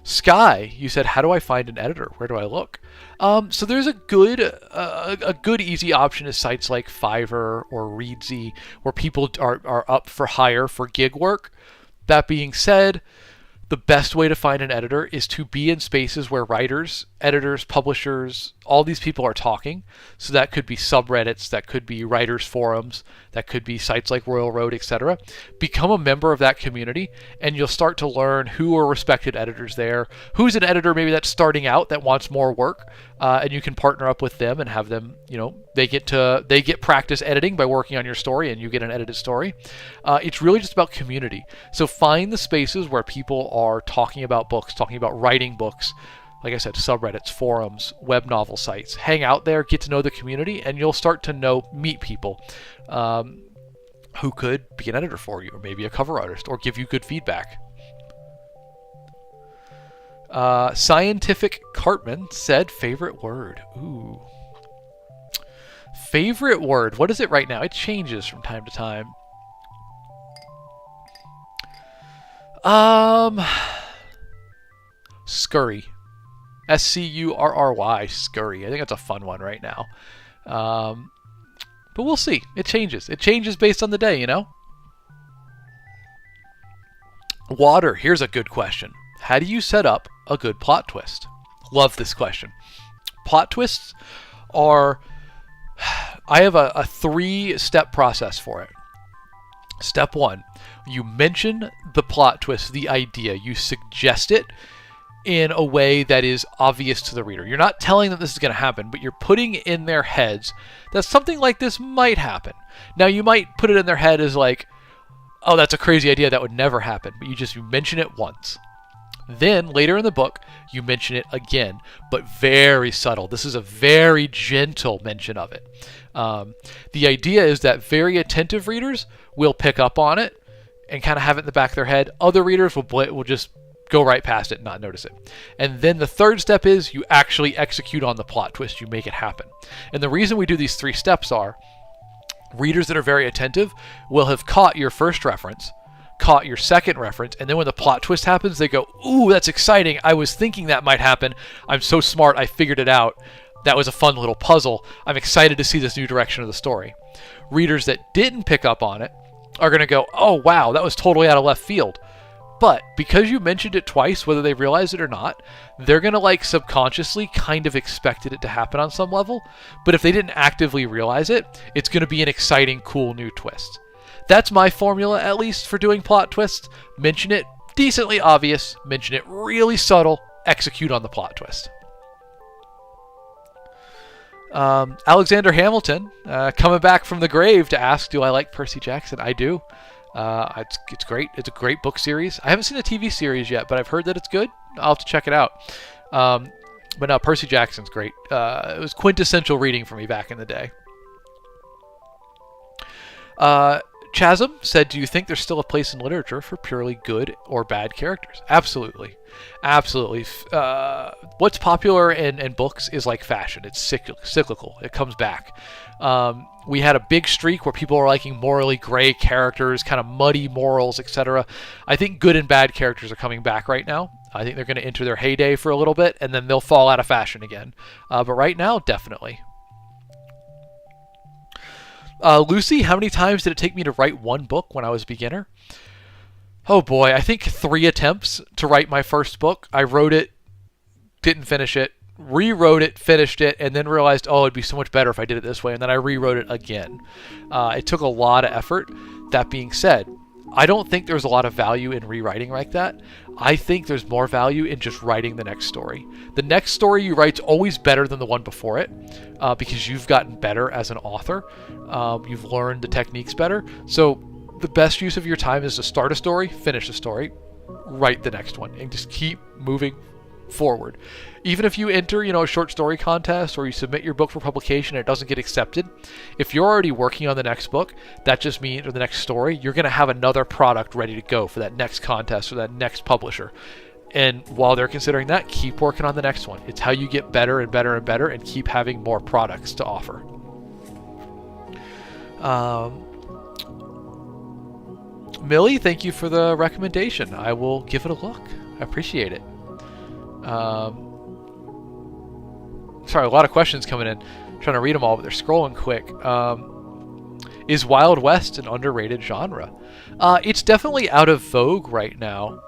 Sky, you said, how do I find an editor? Where do I look? So there's a good easy option is sites like Fiverr or Reedsy, where people are up for hire for gig work. That being said, the best way to find an editor is to be in spaces where writers, editors, publishers, all these people are talking. So that could be subreddits, that could be writers forums, that could be sites like Royal Road, etc. Become a member of that community, and you'll start to learn who are respected editors there, who's an editor maybe that's starting out that wants more work, and you can partner up with them and have them, they get practice editing by working on your story, and you get an edited story. It's really just about community. So find the spaces where people are talking about books, talking about writing books. Like I said, subreddits, forums, web novel sites. Hang out there, get to know the community, and you'll start to meet people who could be an editor for you, or maybe a cover artist, or give you good feedback. Scientific Cartman said favorite word. Ooh. Favorite word. What is it right now? It changes from time to time. Scurry. Scurry. Scurry. I think that's a fun one right now. But we'll see. It changes. It changes based on the day, Water. Here's a good question. How do you set up a good plot twist? Love this question. Plot twists are... I have a 3-step process for it. Step 1, you mention the plot twist, the idea. You suggest it in a way that is obvious to the reader. You're not telling them this is going to happen, but you're putting in their heads that something like this might happen. Now, you might put it in their head as like, oh, that's a crazy idea, that would never happen. But you mention it once. Then, later in the book, you mention it again, but very subtle. This is a very gentle mention of it. The idea is that very attentive readers will pick up on it and kind of have it in the back of their head. Other readers will just go right past it and not notice it. And then the third step is you actually execute on the plot twist. You make it happen. And the reason we do these 3 steps are readers that are very attentive will have caught your first reference, caught your second reference, and then when the plot twist happens, they go, ooh, that's exciting. I was thinking that might happen. I'm so smart. I figured it out. That was a fun little puzzle. I'm excited to see this new direction of the story. Readers that didn't pick up on it are going to go, oh, wow, that was totally out of left field. But because you mentioned it twice, whether they realize it or not, they're going to subconsciously kind of expected it to happen on some level. But if they didn't actively realize it, it's going to be an exciting, cool new twist. That's my formula, at least, for doing plot twists. Mention it decently obvious, mention it really subtle, execute on the plot twist. Alexander Hamilton, coming back from the grave to ask, do I like Percy Jackson? I do. It's great. It's a great book series. I haven't seen the TV series yet, but I've heard that it's good. I'll have to check it out. But no, Percy Jackson's great. It was quintessential reading for me back in the day. Chasm said, do you think there's still a place in literature for purely good or bad characters? Absolutely. Absolutely. What's popular in books is like fashion. It's cyclical. It comes back. We had a big streak where people were liking morally gray characters, kind of muddy morals, etc. I think good and bad characters are coming back right now. I think they're going to enter their heyday for a little bit, and then they'll fall out of fashion again. But right now, definitely. Lucy, how many times did it take me to write one book when I was a beginner? Oh boy, I think 3 attempts to write my first book. I wrote it, didn't finish it, rewrote it, finished it, and then realized, oh, it'd be so much better if I did it this way, and then I rewrote it again. It took a lot of effort. That being said, I don't think there's a lot of value in rewriting like that. I think there's more value in just writing the next story. The next story you write's always better than the one before it, because you've gotten better as an author. You've learned the techniques better. So the best use of your time is to start a story, finish a story, write the next one, and just keep moving forward. Even if you enter, a short story contest or you submit your book for publication and it doesn't get accepted, if you're already working on the next book, that just means, or the next story, you're going to have another product ready to go for that next contest or that next publisher. And while they're considering that, keep working on the next one. It's how you get better and better and better and keep having more products to offer. Millie, thank you for the recommendation. I will give it a look. I appreciate it. Sorry, a lot of questions coming in. I'm trying to read them all, but they're scrolling quick. Is Wild West an underrated genre? It's definitely out of vogue right now,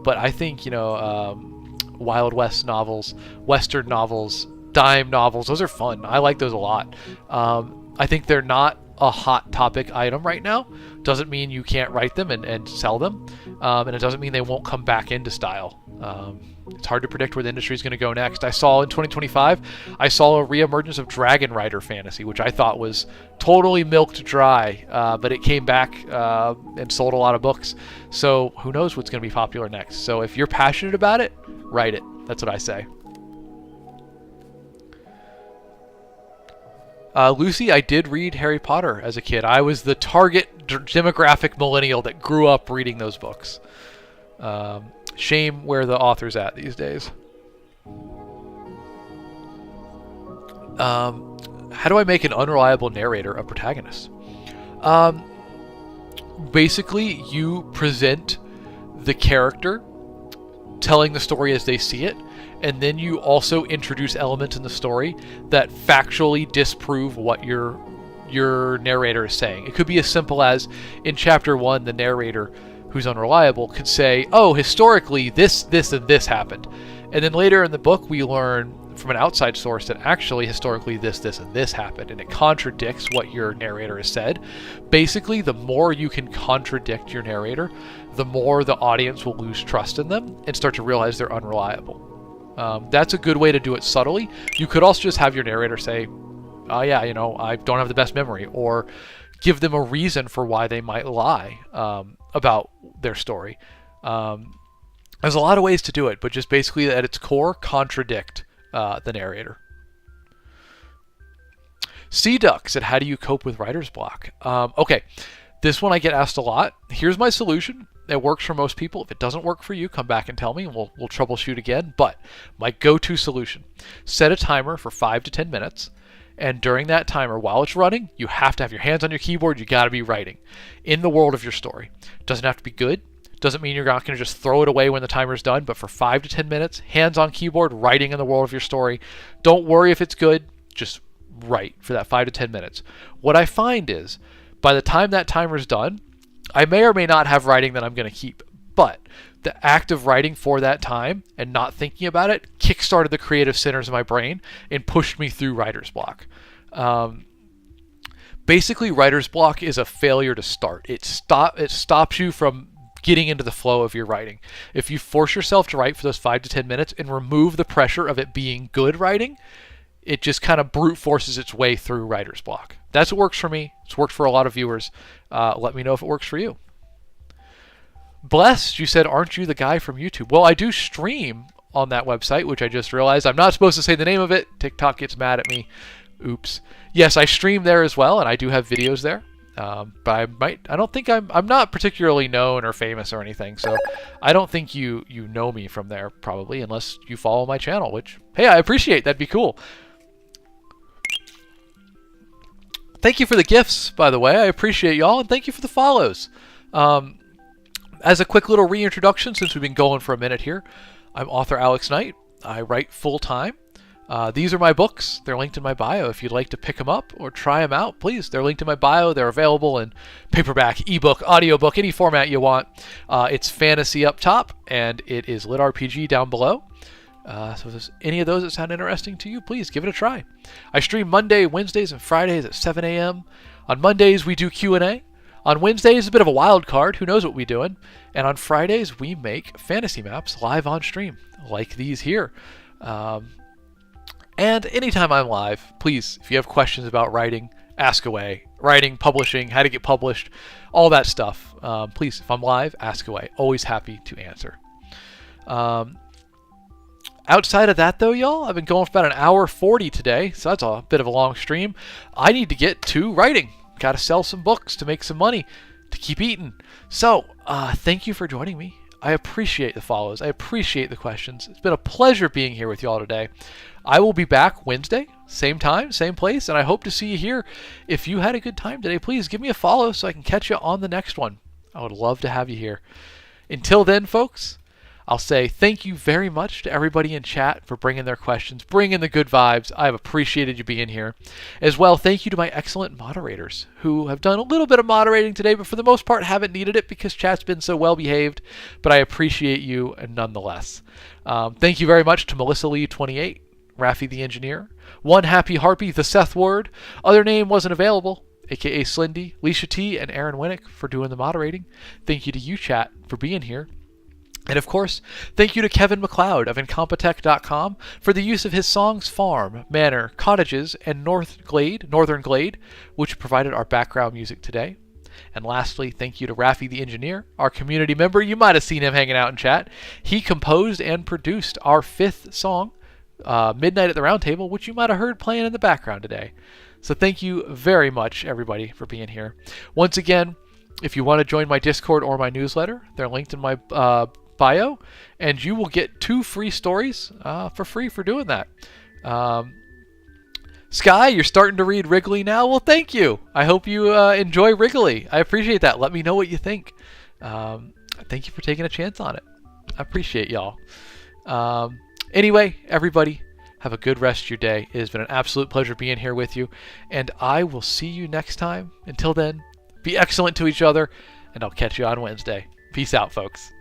but I think, Wild West novels, Western novels, dime novels, those are fun. I like those a lot. I think they're not a hot topic item right now. Doesn't mean you can't write them and sell them, and it doesn't mean they won't come back into style. It's hard to predict where the industry is going to go next. I saw in 2025, I saw a reemergence of Dragon Rider fantasy, which I thought was totally milked dry, but it came back and sold a lot of books. So who knows what's going to be popular next. So if you're passionate about it, write it. That's what I say. Lucy, I did read Harry Potter as a kid. I was the target demographic millennial that grew up reading those books. Shame where the author's at these days. How do I make an unreliable narrator a protagonist? Basically, you present the character telling the story as they see it, and then you also introduce elements in the story that factually disprove what your narrator is saying. It could be as simple as, in chapter 1, the narrator, who's unreliable, could say, oh, historically, this, and this happened. And then later in the book, we learn from an outside source that actually, historically, this, and this happened, and it contradicts what your narrator has said. Basically, the more you can contradict your narrator, the more the audience will lose trust in them and start to realize they're unreliable. That's a good way to do it subtly. You could also just have your narrator say, oh yeah, I don't have the best memory, or give them a reason for why they might lie about their story. There's a lot of ways to do it, but just basically at its core, contradict the narrator. Sea Duck said, how do you cope with writer's block? Okay, this one I get asked a lot. Here's my solution. It works for most people. If it doesn't work for you, come back and tell me, and we'll troubleshoot again. But my go-to solution, set a timer for 5 to 10 minutes. And during that timer, while it's running, you have to have your hands on your keyboard. You got to be writing in the world of your story. Doesn't have to be good. Doesn't mean you're not going to just throw it away when the timer's done. But for 5 to 10 minutes, hands on keyboard, writing in the world of your story. Don't worry if it's good. Just write for that 5 to 10 minutes. What I find is, by the time that timer's done, I may or may not have writing that I'm going to keep. But the act of writing for that time and not thinking about it kickstarted the creative centers of my brain and pushed me through writer's block. Basically, writer's block is a failure to start. It stops you from getting into the flow of your writing. If you force yourself to write for those 5 to 10 minutes and remove the pressure of it being good writing, it just kind of brute forces its way through writer's block. That's what works for me. It's worked for a lot of viewers. Let me know if it works for you. Blessed, you said, aren't you the guy from YouTube? Well, I do stream on that website, which I just realized. I'm not supposed to say the name of it. TikTok gets mad at me. Oops. Yes, I stream there as well, and I do have videos there. But I'm not particularly known or famous or anything, so I don't think you know me from there, probably, unless you follow my channel, which, hey, I appreciate. That'd be cool. Thank you for the gifts, by the way. I appreciate y'all, and thank you for the follows. As a quick little reintroduction, since we've been going for a minute here, I'm author Alex Knight. I write full-time. These are my books. They're linked in my bio. If you'd like to pick them up or try them out, please. They're linked in my bio. They're available in paperback, ebook, audiobook, any format you want. It's fantasy up top, and it is lit RPG down below. So if there's any of those that sound interesting to you, please give it a try. I stream Monday, Wednesdays, and Fridays at 7 a.m. On Mondays, we do Q&A. On Wednesdays, a bit of a wild card. Who knows what we're doing? And on Fridays, we make fantasy maps live on stream, like these here. And anytime I'm live, please, if you have questions about writing, ask away. Writing, publishing, how to get published, all that stuff. Please, if I'm live, ask away. Always happy to answer. Outside of that, though, y'all, I've been going for about an hour 40 today, so that's a bit of a long stream. I need to get to writing. Got to sell some books to make some money to keep eating. So, thank you for joining me. I appreciate the follows. I appreciate the questions. It's been a pleasure being here with y'all today. I will be back Wednesday, same time, same place, and I hope to see you here. If you had a good time today, please give me a follow so I can catch you on the next one. I would love to have you here. Until then, folks, I'll say thank you very much to everybody in chat for bringing their questions, bringing the good vibes. I've appreciated you being here. As well, thank you to my excellent moderators who have done a little bit of moderating today, but for the most part haven't needed it because chat's been so well behaved, but I appreciate you nonetheless. Thank you very much to Melissa Lee 28, Raffi the Engineer, One Happy Harpy, the Seth Word, other name wasn't available, aka Slindy, Leisha T, and Aaron Winnick for doing the moderating. Thank you to you, chat, for being here. And of course, thank you to Kevin McLeod of Incompetech.com for the use of his songs Farm, Manor, Cottages, and Northern Glade, which provided our background music today. And lastly, thank you to Raffi the engineer, our community member. You might have seen him hanging out in chat. He composed and produced our 5th song, Midnight at the Round Table, which you might have heard playing in the background today. So thank you very much, everybody, for being here. Once again, if you want to join my Discord or my newsletter, they're linked in my bio, and you will get 2 free stories for free for doing that. Sky, you're starting to read Wrigley now? Well, thank you. I hope you enjoy Wrigley. I appreciate that. Let me know what you think. Thank you for taking a chance on it. I appreciate y'all. Anyway, everybody, have a good rest of your day. It has been an absolute pleasure being here with you, and I will see you next time. Until then, be excellent to each other, and I'll catch you on Wednesday. Peace out, folks.